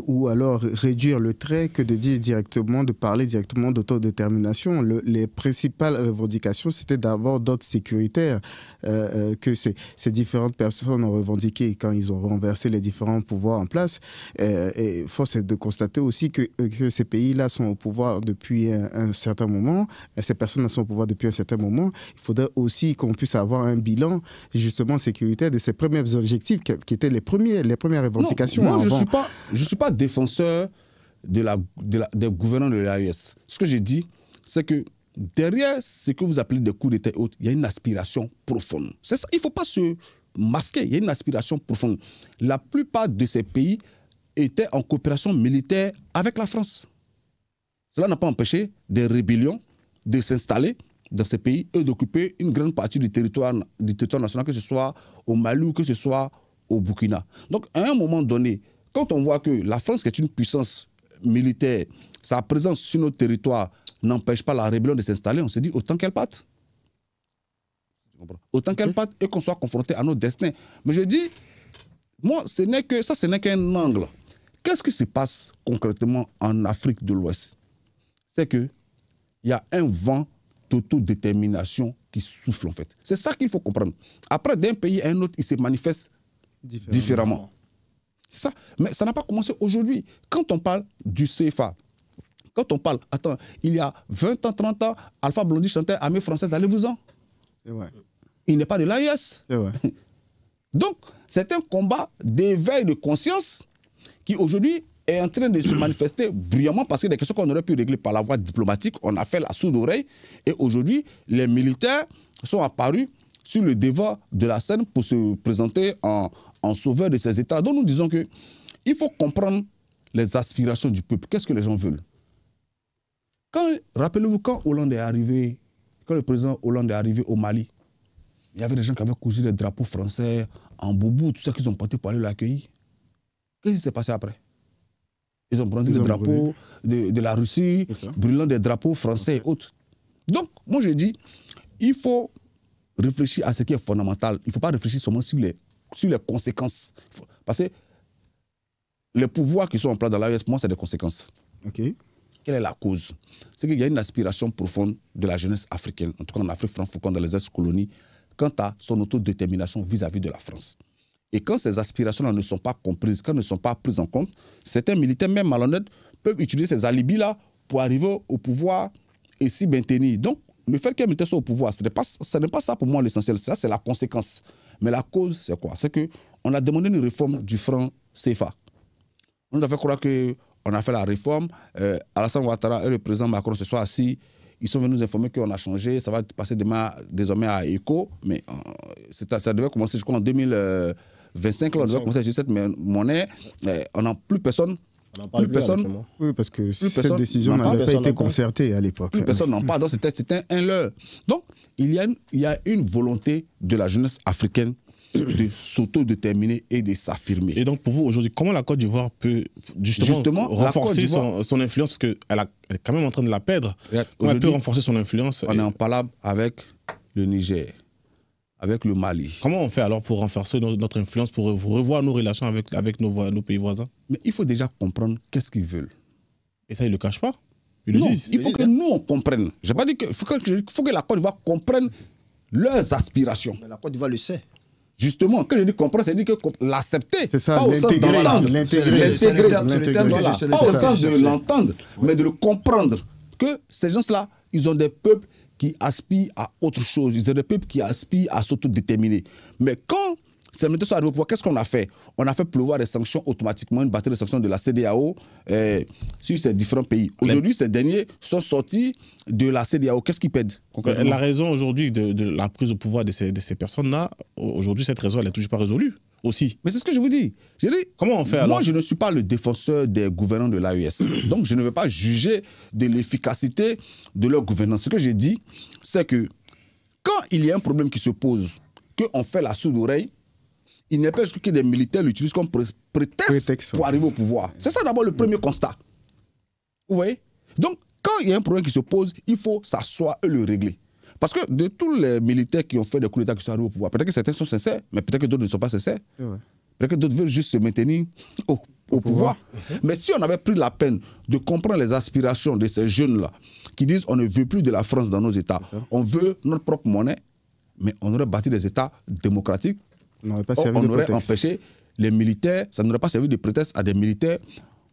ou alors réduire le trait que de parler directement d'autodétermination? Les principales revendications, c'était d'abord d'ordre sécuritaire que ces différentes personnes ont revendiqué quand ils ont renversé les différents pouvoirs en place. Et force est de constater aussi que ces pays-là sont au pouvoir depuis un certain moment. Ces personnes-là sont au pouvoir depuis un certain moment. Il faudrait aussi qu'on puisse avoir un bilan justement sécuritaire de ces premiers objectifs qui étaient les premières revendications. Non, moi, je ne suis pas défenseur des gouvernants de l'AES. Ce que j'ai dit, c'est que derrière ce que vous appelez des coups d'État et autres, il y a une aspiration profonde. C'est ça, il ne faut pas se masquer, il y a une aspiration profonde. La plupart de ces pays étaient en coopération militaire avec la France. Cela n'a pas empêché des rébellions de s'installer dans ces pays et d'occuper une grande partie du territoire national, que ce soit au Mali ou que ce soit au Burkina. Donc, à un moment donné, quand on voit que la France, qui est une puissance militaire, sa présence sur notre territoire n'empêche pas la rébellion de s'installer, on se dit autant qu'elle parte. Autant qu'elle parte et qu'on soit confronté à notre destin. Mais je dis, moi, ce n'est qu'un angle. Qu'est-ce qui se passe concrètement en Afrique de l'Ouest? C'est qu'il y a un vent d'autodétermination qui souffle en fait. C'est ça qu'il faut comprendre. Après, d'un pays à un autre, il se manifeste différemment. Ça, mais ça n'a pas commencé aujourd'hui. Quand on parle du CFA, quand on parle, attends, il y a 20 ans, 30 ans, Alpha Blondy chantait Armée française, allez-vous-en. C'est vrai. Il n'est pas de l'AES. C'est vrai. Donc, c'est un combat d'éveil de conscience qui aujourd'hui est en train de se manifester bruyamment parce que des questions qu'on aurait pu régler par la voie diplomatique, on a fait la sourde oreille et aujourd'hui, les militaires sont apparus sur le devant de la scène pour se présenter en sauveur de ces États. Donc nous disons qu'il faut comprendre les aspirations du peuple. Qu'est-ce que les gens veulent? Rappelez-vous, quand Hollande est arrivé, quand le président Hollande est arrivé au Mali, il y avait des gens qui avaient cousu des drapeaux français en boubou, tout ça qu'ils ont porté pour aller l'accueillir. Qu'est-ce qui s'est passé après? Ils ont brandi des drapeaux de la Russie, brûlant des drapeaux français et autres. Donc, moi je dis, il faut réfléchir à ce qui est fondamental. Il ne faut pas réfléchir seulement sur les conséquences. Parce que les pouvoirs qui sont en place dans l'AES, pour moi, c'est des conséquences. Okay. Quelle est la cause? C'est qu'il y a une aspiration profonde de la jeunesse africaine, en tout cas en Afrique francophone, dans les ex-colonies, quant à son autodétermination vis-à-vis de la France. Et quand ces aspirations-là ne sont pas comprises, quand elles ne sont pas prises en compte, certains militaires, même malhonnêtes, peuvent utiliser ces alibis-là pour arriver au pouvoir et s'y maintenir. Donc, le fait qu'un militaire soit au pouvoir, ce n'est pas ça pour moi l'essentiel. Ça, c'est la conséquence. Mais la cause, c'est quoi? C'est qu'on a demandé une réforme du franc CFA. On nous a fait croire qu'on a fait la réforme. Alassane Ouattara et le président Macron se sont assis. Ils sont venus nous informer qu'on a changé. Ça va passer désormais à ECO. Mais ça devait commencer, je crois, en 2025. Là, on devait commencer à utiliser cette monnaie. On n'a plus personne. Plus personne. Oui, parce que cette décision n'avait pas été concertée à l'époque. Plus personne n'en parle. Donc, c'était un leurre. Donc, il y a une volonté de la jeunesse africaine de s'autodéterminer et de s'affirmer. Et donc, pour vous, aujourd'hui, comment la Côte d'Ivoire peut justement renforcer son influence? Parce qu'elle est quand même en train de la perdre. Comment elle peut renforcer son influence? On est en palabre avec le Niger, avec le Mali. Comment on fait alors pour renforcer notre influence, pour revoir nos relations avec nos pays voisins? Mais il faut déjà comprendre qu'est-ce qu'ils veulent. Et ça, ils ne le cachent pas? Ils le disent. Il faut que nous, on comprenne. Je n'ai pas dit qu'il faut que la Côte d'Ivoire comprenne leurs aspirations. Mais la Côte d'Ivoire le sait. Justement, quand je dis comprendre, c'est-à-dire que l'accepter. C'est ça, pas au sens de l'entendre. Pas au sens de l'entendre, mais de le comprendre. Que ces gens-là, ils ont des peuples qui aspirent à autre chose. Ils ont des peuples qui aspirent à s'autodéterminer. Mais quand ces militaires sont arrivés au pouvoir, qu'est-ce qu'on a fait? On a fait pleuvoir des sanctions automatiquement, une batterie de sanctions de la CEDEAO sur ces différents pays. Aujourd'hui, ces derniers sont sortis de la CEDEAO. Qu'est-ce qui pède concrètement? La raison aujourd'hui de la prise au pouvoir de ces personnes-là, aujourd'hui, cette raison, elle n'est toujours pas résolue aussi. Mais c'est ce que je vous dis. Je dis comment on fait alors? Moi, je ne suis pas le défenseur des gouvernants de l'AES. Donc, je ne vais pas juger de l'efficacité de leur gouvernance. Ce que j'ai dit, c'est que quand il y a un problème qui se pose, qu'on fait la sourde oreille, il n'est pas exclu que des militaires l'utilisent comme prétexte pour arriver au pouvoir. C'est ça d'abord le premier constat. Vous voyez? Donc, quand il y a un problème qui se pose, il faut s'asseoir et le régler. Parce que de tous les militaires qui ont fait des coups d'État qui sont arrivés au pouvoir, peut-être que certains sont sincères, mais peut-être que d'autres ne sont pas sincères. Ouais. Peut-être que d'autres veulent juste se maintenir au pouvoir. Mais si on avait pris la peine de comprendre les aspirations de ces jeunes-là, qui disent on ne veut plus de la France dans nos États, on veut notre propre monnaie, mais on aurait bâti des États démocratiques, on aurait empêché les militaires, ça n'aurait pas servi de prétexte à des militaires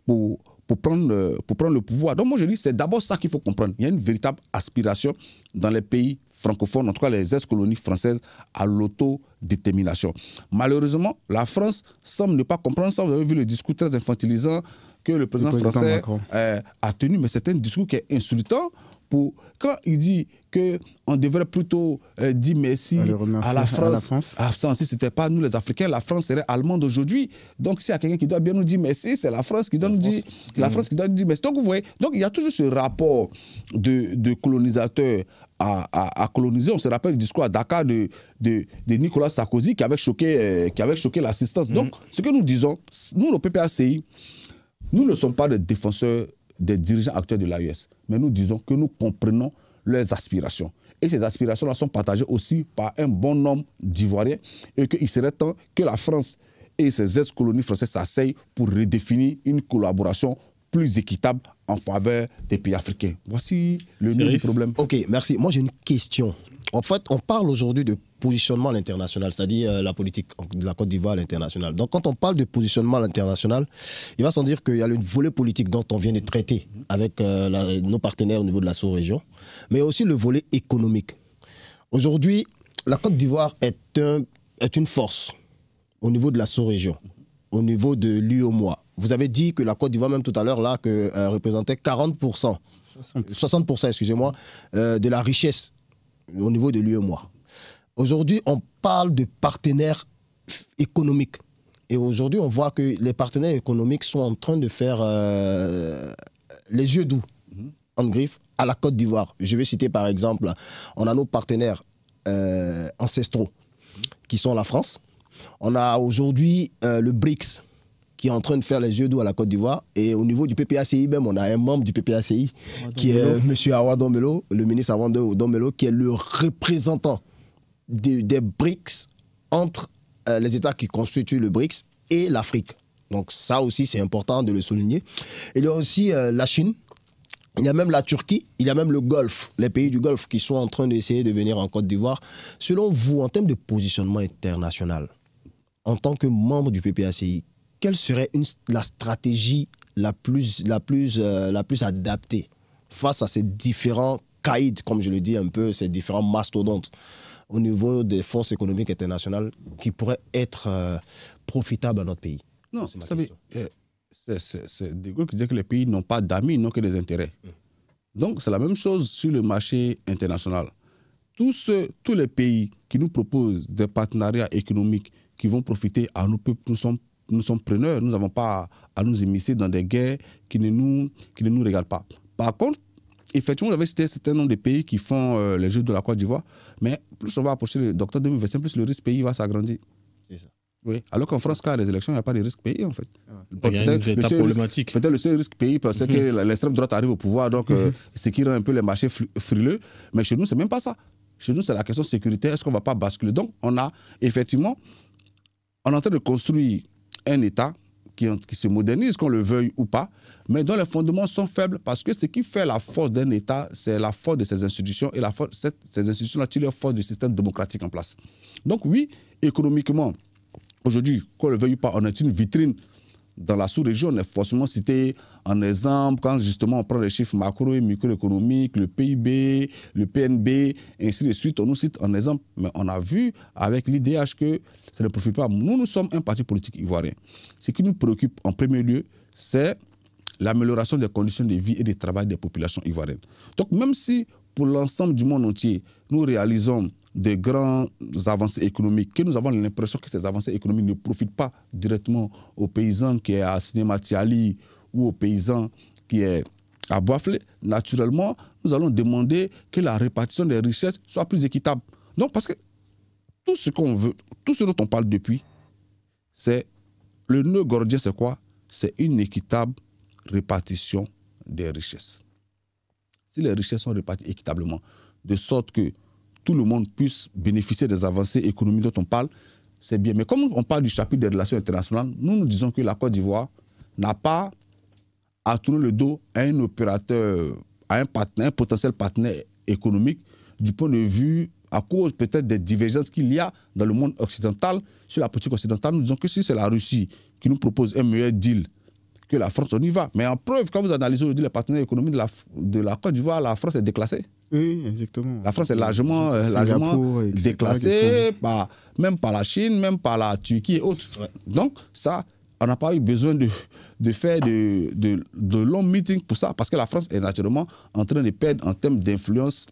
pour prendre le pouvoir. Donc moi je dis, c'est d'abord ça qu'il faut comprendre. Il y a une véritable aspiration dans les pays francophones, en tout cas les ex-colonies françaises, à l'autodétermination. Malheureusement, la France semble ne pas comprendre ça. Vous avez vu le discours très infantilisant que le président français a tenu, mais c'est un discours qui est insultant. Quand il dit qu'on devrait plutôt dire merci à la France. Si ce n'était pas nous les Africains, la France serait allemande aujourd'hui. Donc s'il y a quelqu'un qui doit bien nous dire merci, c'est la France qui doit nous dire merci. Donc vous voyez, donc il y a toujours ce rapport de colonisateur à coloniser. On se rappelle le discours à Dakar de Nicolas Sarkozy qui avait choqué l'assistance. Donc ce que nous disons, nous le PPACI, nous ne sommes pas des défenseurs des dirigeants actuels de l'AES. Mais nous disons que nous comprenons leurs aspirations. Et ces aspirations-là sont partagées aussi par un bon nombre d'Ivoiriens et qu'il serait temps que la France et ses ex-colonies françaises s'asseyent pour redéfinir une collaboration plus équitable en faveur des pays africains. Voici le nœud du problème. Ok, merci. Moi, j'ai une question. En fait, on parle aujourd'hui de positionnement à l'international, c'est-à-dire la politique de la Côte d'Ivoire à l'international. Donc, quand on parle de positionnement à l'international, il va sans dire qu'il y a le volet politique dont on vient de traiter avec nos partenaires au niveau de la sous-région, mais aussi le volet économique. Aujourd'hui, la Côte d'Ivoire est une force au niveau de la sous-région, au niveau de l'UEMOA. Vous avez dit que la Côte d'Ivoire, même tout à l'heure, là, représentait 40%, 60%, excusez-moi, de la richesse au niveau de l'UEMOA. Aujourd'hui, on parle de partenaires économiques. Et aujourd'hui, on voit que les partenaires économiques sont en train de faire les yeux doux, en griffe, à la Côte d'Ivoire. Je vais citer par exemple, on a nos partenaires ancestraux, qui sont la France. On a aujourd'hui le BRICS, qui est en train de faire les yeux doux à la Côte d'Ivoire. Et au niveau du PPACI même, on a un membre du PPACI, qui est M. Awa Dombelo, le ministre Awa Dombelo, qui est le représentant des BRICS entre les États qui constituent le BRICS et l'Afrique. Donc ça aussi, c'est important de le souligner. Il y a aussi la Chine, il y a même la Turquie, il y a même le Golfe, les pays du Golfe qui sont en train d'essayer de venir en Côte d'Ivoire. Selon vous, en termes de positionnement international, en tant que membre du PPACI, quelle serait la stratégie la plus adaptée face à ces différents caïds, comme je le dis un peu, ces différents mastodontes au niveau des forces économiques internationales qui pourraient être profitables à notre pays? Non, vous savez, c'est des groupes qui disaient que les pays n'ont pas d'amis, ils n'ont que des intérêts. Donc, c'est la même chose sur le marché international. Tous les pays qui nous proposent des partenariats économiques qui vont profiter à nos peuples, nous sommes preneurs. Nous n'avons pas à nous immiscer dans des guerres qui ne nous regardent pas. Par contre, effectivement, vous avez cité un certain nombre de pays qui font les Jeux de la Côte d'Ivoire, mais plus on va approcher d'octobre 2025, plus le risque pays va s'agrandir. C'est ça. Oui. Alors qu'en France, quand il y a des élections, il n'y a pas de risque pays, en fait. Il y a une véritable problématique. Peut-être le seul risque pays, parce que l'extrême droite arrive au pouvoir, donc ce qui rend un peu les marchés frileux. Mais chez nous, ce n'est même pas ça. Chez nous, c'est la question sécuritaire. Est-ce qu'on ne va pas basculer? Donc, on est en train de construire un État qui se modernise, qu'on le veuille ou pas, mais dont les fondements sont faibles, parce que ce qui fait la force d'un État, c'est la force de ses institutions, et ces institutions-là tirent la force du système démocratique en place. Donc oui, économiquement, aujourd'hui, qu'on le veuille ou pas, on est une vitrine dans la sous-région, on est forcément cité en exemple quand justement on prend les chiffres macro et microéconomiques, le PIB, le PNB, ainsi de suite, on nous cite en exemple. Mais on a vu avec l'IDH que ça ne profite pas. Nous sommes un parti politique ivoirien. Ce qui nous préoccupe en premier lieu, c'est l'amélioration des conditions de vie et de travail des populations ivoiriennes. Donc même si pour l'ensemble du monde entier, nous réalisons de grandes avancées économiques, que nous avons l'impression que ces avancées économiques ne profitent pas directement aux paysans qui est à Sinématiali ou aux paysans qui est à Boiflé, naturellement, nous allons demander que la répartition des richesses soit plus équitable. Donc, parce que tout ce qu'on veut, tout ce dont on parle depuis, c'est le nœud gordien, c'est quoi? C'est une équitable répartition des richesses. Si les richesses sont réparties équitablement, de sorte que tout le monde puisse bénéficier des avancées économiques dont on parle, c'est bien. Mais comme on parle du chapitre des relations internationales, nous disons que la Côte d'Ivoire n'a pas à tourner le dos à un opérateur, à un potentiel partenaire économique du point de vue, à cause peut-être des divergences qu'il y a dans le monde occidental, sur la politique occidentale. Nous disons que si c'est la Russie qui nous propose un meilleur deal que la France, on y va. Mais en preuve, quand vous analysez aujourd'hui les partenaires économiques de la Côte d'Ivoire, la France est déclassée. Oui, exactement. La France est largement déclassée, même par la Chine, même par la Turquie et autres. Ouais. Donc, ça, on n'a pas eu besoin de faire de longs meetings pour ça, parce que la France est naturellement en train de perdre en termes d'influence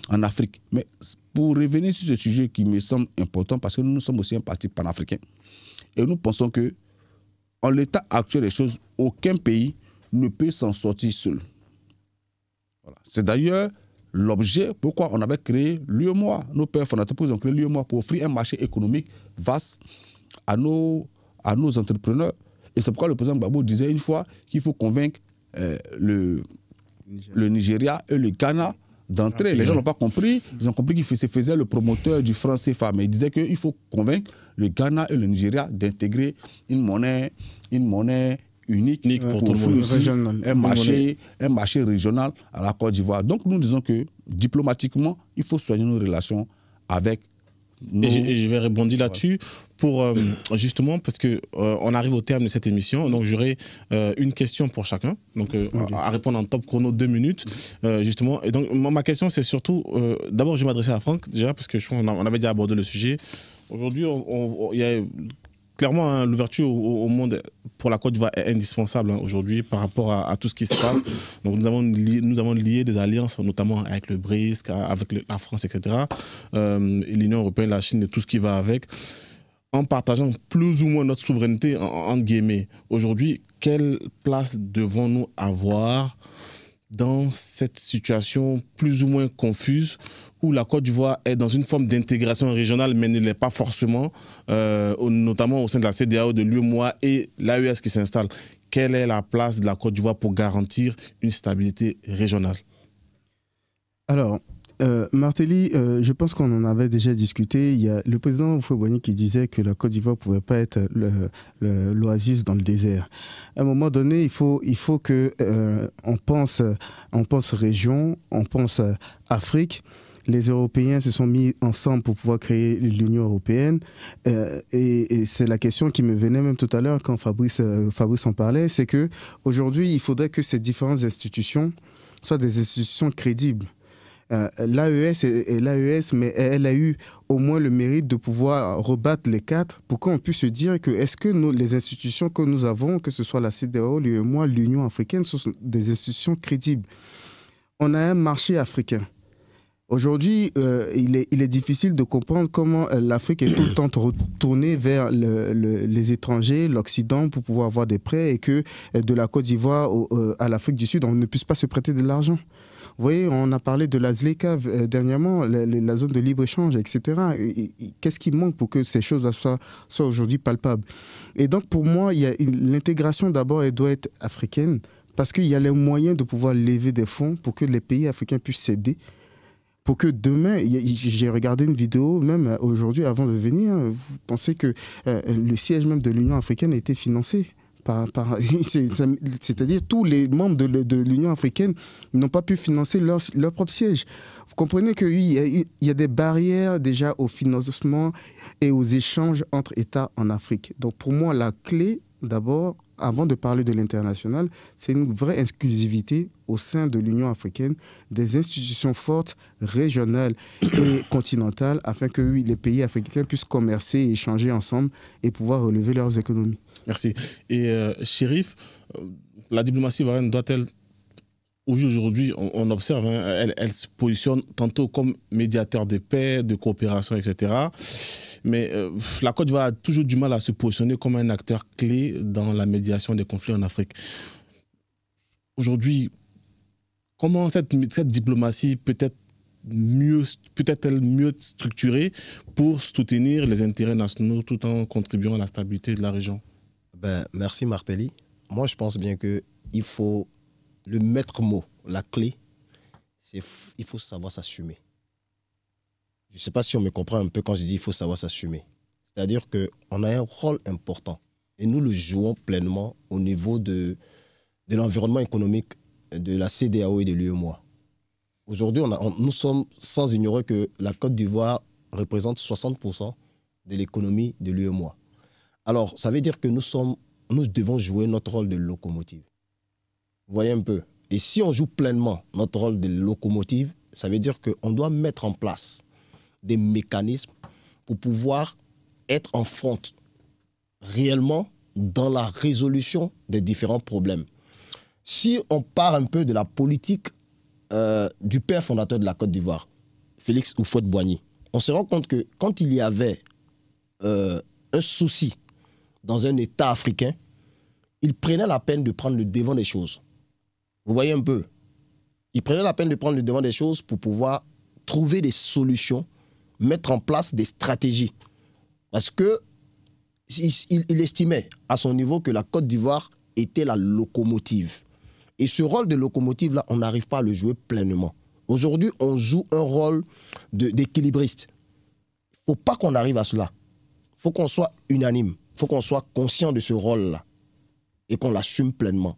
en Afrique. Mais pour revenir sur ce sujet qui me semble important, parce que nous sommes aussi un parti panafricain, et nous pensons que en l'état actuel des choses, aucun pays ne peut s'en sortir seul. Voilà. C'est d'ailleurs l'objet pourquoi on avait créé l'UEMOA. Nos pères fondateurs ont créé l'UEMOA pour offrir un marché économique vaste à nos entrepreneurs. Et c'est pourquoi le président Gbagbo disait une fois qu'il faut convaincre le Nigeria et le Ghana d'entrer. Les gens n'ont pas compris. Ils ont compris qu'il se faisait le promoteur du franc CFA. Mais il disait qu'il faut convaincre le Ghana et le Nigeria d'intégrer une monnaie unique pour tout le monde. Un marché régional à la Côte d'Ivoire. Donc nous disons que diplomatiquement, il faut soigner nos relations avec nos... Et je vais rebondir là-dessus pour justement parce que on arrive au terme de cette émission. Donc j'aurai une question pour chacun. Donc à répondre en top chrono 2 minutes justement. Et donc ma question c'est surtout d'abord je vais m'adresser à Franck déjà parce que je pense qu'on avait déjà abordé le sujet. Aujourd'hui il y a clairement, hein, l'ouverture au monde pour la Côte d'Ivoire est indispensable hein, aujourd'hui par rapport à tout ce qui se passe. Donc nous avons lié des alliances, notamment avec le BRICS, avec la France, etc. L'Union européenne, la Chine et tout ce qui va avec, en partageant plus ou moins notre souveraineté, entre guillemets. Aujourd'hui, quelle place devons-nous avoir dans cette situation plus ou moins confuse où la Côte d'Ivoire est dans une forme d'intégration régionale, mais ne l'est pas forcément, notamment au sein de la CEDEAO, de l'UEMOA et l'AES qui s'installe. Quelle est la place de la Côte d'Ivoire pour garantir une stabilité régionale? Alors, Martelly, je pense qu'on en avait déjà discuté. Il y a le président Houphouët-Boigny qui disait que la Côte d'Ivoire ne pouvait pas être l'oasis dans le désert. À un moment donné, il faut que on pense région, on pense Afrique. Les Européens se sont mis ensemble pour pouvoir créer l'Union européenne. Et c'est la question qui me venait même tout à l'heure quand Fabrice en parlait, c'est qu'aujourd'hui, il faudrait que ces différentes institutions soient des institutions crédibles. L'AES est l'AES, mais elle a eu au moins le mérite de pouvoir rebattre les cartes pour qu'on puisse se dire que est-ce que les institutions que nous avons, que ce soit la CEDEAO, l'UEMOA, l'Union africaine, ce sont des institutions crédibles. On a un marché africain. Aujourd'hui, il est difficile de comprendre comment l'Afrique est tout le temps retournée vers les étrangers, l'Occident, pour pouvoir avoir des prêts et que de la Côte d'Ivoire à l'Afrique du Sud, on ne puisse pas se prêter de l'argent. Vous voyez, on a parlé de la ZLECA dernièrement, la zone de libre-échange, etc. Qu'est-ce qui manque pour que ces choses soient aujourd'hui palpables? Et donc, pour moi, l'intégration, d'abord, elle doit être africaine parce qu'il y a les moyens de pouvoir lever des fonds pour que les pays africains puissent s'aider. Pour que demain, j'ai regardé une vidéo, même aujourd'hui, avant de venir, vous pensez que le siège même de l'Union africaine a été financé c'est-à-dire tous les membres de l'Union africaine n'ont pas pu financer leur propre siège. Vous comprenez qu'il y a des barrières déjà au financement et aux échanges entre États en Afrique. Donc pour moi, la clé d'abord, avant de parler de l'international, c'est une vraie exclusivité au sein de l'Union africaine, des institutions fortes, régionales et continentales, afin que oui, les pays africains puissent commercer et échanger ensemble et pouvoir relever leurs économies. Merci. Et Chérif, la diplomatie ivoirienne doit-elle, aujourd'hui, on observe, hein, elle se positionne tantôt comme médiateur de paix, de coopération, etc. Mais la Côte d'Ivoire a toujours du mal à se positionner comme un acteur clé dans la médiation des conflits en Afrique. Aujourd'hui, comment cette diplomatie peut-elle mieux structurée pour soutenir les intérêts nationaux tout en contribuant à la stabilité de la région? Merci Martelly. Moi, je pense bien qu'il faut le maître mot, la clé, c'est il faut savoir s'assumer. Je ne sais pas si on me comprend un peu quand je dis il faut savoir s'assumer. C'est-à-dire qu'on a un rôle important et nous le jouons pleinement au niveau de l'environnement économique de la CEDEAO et de l'UEMOA. Aujourd'hui, nous sommes sans ignorer que la Côte d'Ivoire représente 60% de l'économie de l'UEMOA. Alors, ça veut dire que nous devons jouer notre rôle de locomotive. Vous voyez un peu. Et si on joue pleinement notre rôle de locomotive, ça veut dire qu'on doit mettre en place des mécanismes pour pouvoir être en front réellement dans la résolution des différents problèmes. Si on part un peu de la politique du père fondateur de la Côte d'Ivoire, Félix Houphouët-Boigny, on se rend compte que quand il y avait un souci dans un État africain, il prenait la peine de prendre le devant des choses. Vous voyez un peu? Il prenait la peine de prendre le devant des choses pour pouvoir trouver des solutions, mettre en place des stratégies. Parce qu'il estimait à son niveau que la Côte d'Ivoire était la locomotive. Et ce rôle de locomotive-là, on n'arrive pas à le jouer pleinement. Aujourd'hui, on joue un rôle d'équilibriste. Il ne faut pas qu'on arrive à cela. Il faut qu'on soit unanime. Il faut qu'on soit conscient de ce rôle-là et qu'on l'assume pleinement.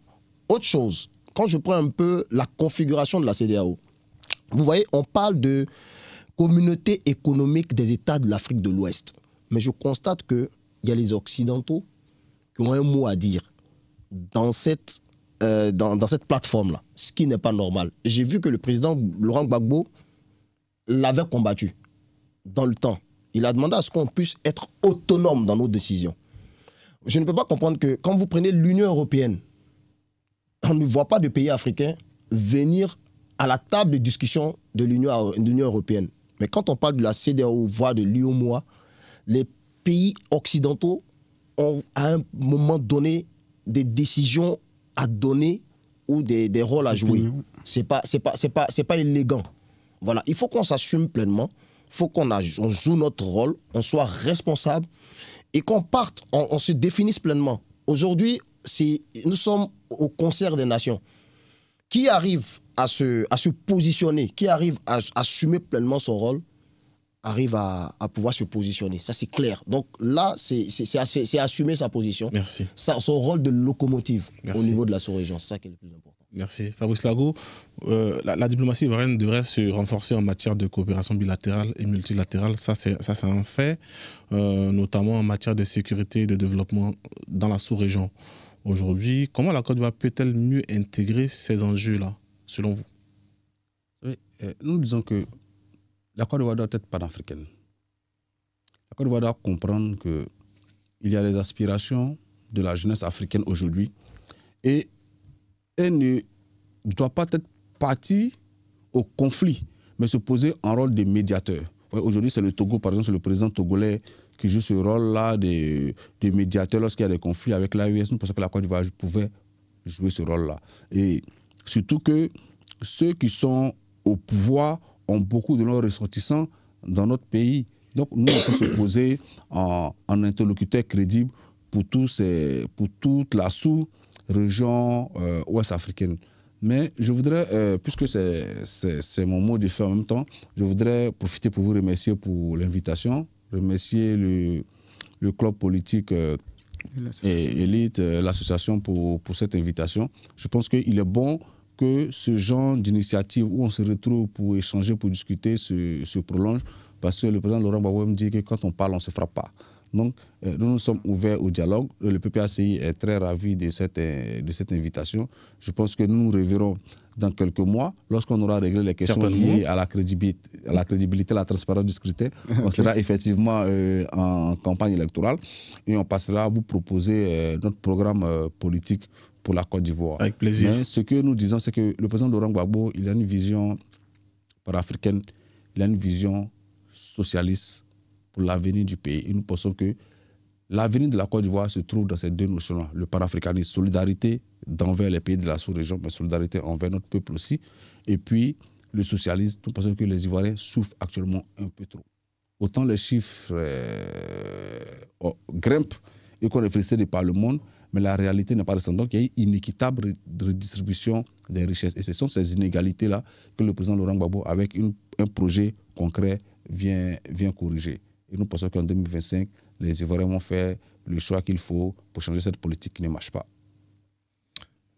Autre chose, quand je prends un peu la configuration de la CEDEAO, vous voyez, on parle de communauté économique des États de l'Afrique de l'Ouest. Mais je constate qu'il y a les Occidentaux qui ont un mot à dire dans cette plateforme-là, ce qui n'est pas normal. J'ai vu que le président Laurent Gbagbo l'avait combattu dans le temps. Il a demandé à ce qu'on puisse être autonome dans nos décisions. Je ne peux pas comprendre que quand vous prenez l'Union européenne, on ne voit pas de pays africains venir à la table de discussion de l'Union européenne. Mais quand on parle de la CEDEAO, voire de l'UEMOA, les pays occidentaux ont à un moment donné des décisions à donner ou des rôles à jouer. C'est pas élégant. Voilà, il faut qu'on s'assume pleinement, il faut qu'on joue notre rôle, on soit responsable et qu'on parte, on se définisse pleinement. Aujourd'hui, nous sommes au concert des nations. Qui arrive à se positionner, qui arrive à assumer pleinement son rôle, arrive à pouvoir se positionner. Ça, c'est clair. Donc là, c'est assumer sa position. Merci. Son rôle de locomotive au niveau de la sous-région. C'est ça qui est le plus important. Merci. Fabrice Lago, la diplomatie ivoirienne devrait se renforcer en matière de coopération bilatérale et multilatérale. Ça, c'est un fait, notamment en matière de sécurité et de développement dans la sous-région. Aujourd'hui, comment la Côte d'Ivoire peut-elle mieux intégrer ces enjeux-là, selon vous? Oui, nous disons que la Côte d'Ivoire doit être panafricaine. La Côte d'Ivoire doit comprendre qu'il y a les aspirations de la jeunesse africaine aujourd'hui et elle ne doit pas être partie au conflit, mais se poser en rôle de médiateur. Aujourd'hui, c'est le Togo, par exemple, c'est le président togolais qui joue ce rôle-là de médiateur lorsqu'il y a des conflits avec l'AES. Nous pensons que la Côte d'Ivoire pouvait jouer ce rôle-là. Et surtout que ceux qui sont au pouvoir ont beaucoup de leurs ressortissants dans notre pays. Donc, nous, on peut se poser en interlocuteur crédible pour toute la sous-région ouest africaine. Mais je voudrais, puisque c'est mon mot de fin en même temps, je voudrais profiter pour vous remercier pour l'invitation, remercier le club politique Élite, l'association pour cette invitation. Je pense qu'il est bon que ce genre d'initiative où on se retrouve pour échanger, pour discuter, se prolonge, parce que le président Laurent Gbagbo me dit que quand on parle, on ne se frappe pas. Donc, nous nous sommes ouverts au dialogue. Le PPACI est très ravi de cette invitation. Je pense que nous nous reverrons dans quelques mois, lorsqu'on aura réglé les questions liées à la crédibilité, à la transparence du scrutin. On sera effectivement en campagne électorale et on passera à vous proposer notre programme politique pour la Côte d'Ivoire. Avec plaisir. Mais ce que nous disons, c'est que le président Laurent Gbagbo, il a une vision panafricaine, il a une vision socialiste pour l'avenir du pays. Et nous pensons que l'avenir de la Côte d'Ivoire se trouve dans ces deux notions-là. Le panafricanisme, solidarité envers les pays de la sous-région, mais solidarité envers notre peuple aussi. Et puis, le socialisme, nous pensons que les Ivoiriens souffrent actuellement un peu trop. Autant les chiffres grimpent et qu'on est félicité par le monde, mais la réalité n'est pas descendante. Il y a une inéquitable redistribution des richesses. Et ce sont ces inégalités-là que le président Laurent Gbagbo, avec un projet concret, vient corriger. Et nous pensons qu'en 2025, les Ivoiriens vont faire le choix qu'il faut pour changer cette politique qui ne marche pas.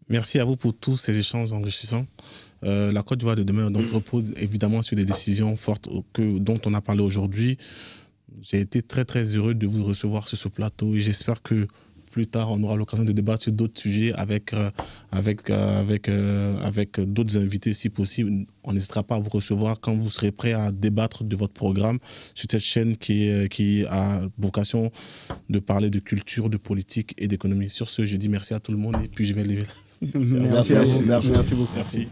Merci à vous pour tous ces échanges enrichissants. La Côte d'Ivoire de demain donc, repose évidemment sur des décisions fortes dont on a parlé aujourd'hui. J'ai été très très heureux de vous recevoir sur ce plateau et j'espère que plus tard on aura l'occasion de débattre sur d'autres sujets avec d'autres invités si possible. On n'hésitera pas à vous recevoir quand vous serez prêt à débattre de votre programme sur cette chaîne qui a vocation de parler de culture, de politique et d'économie. Sur ce, je dis merci à tout le monde et puis je vais lever. Merci à vous. Merci beaucoup. Merci.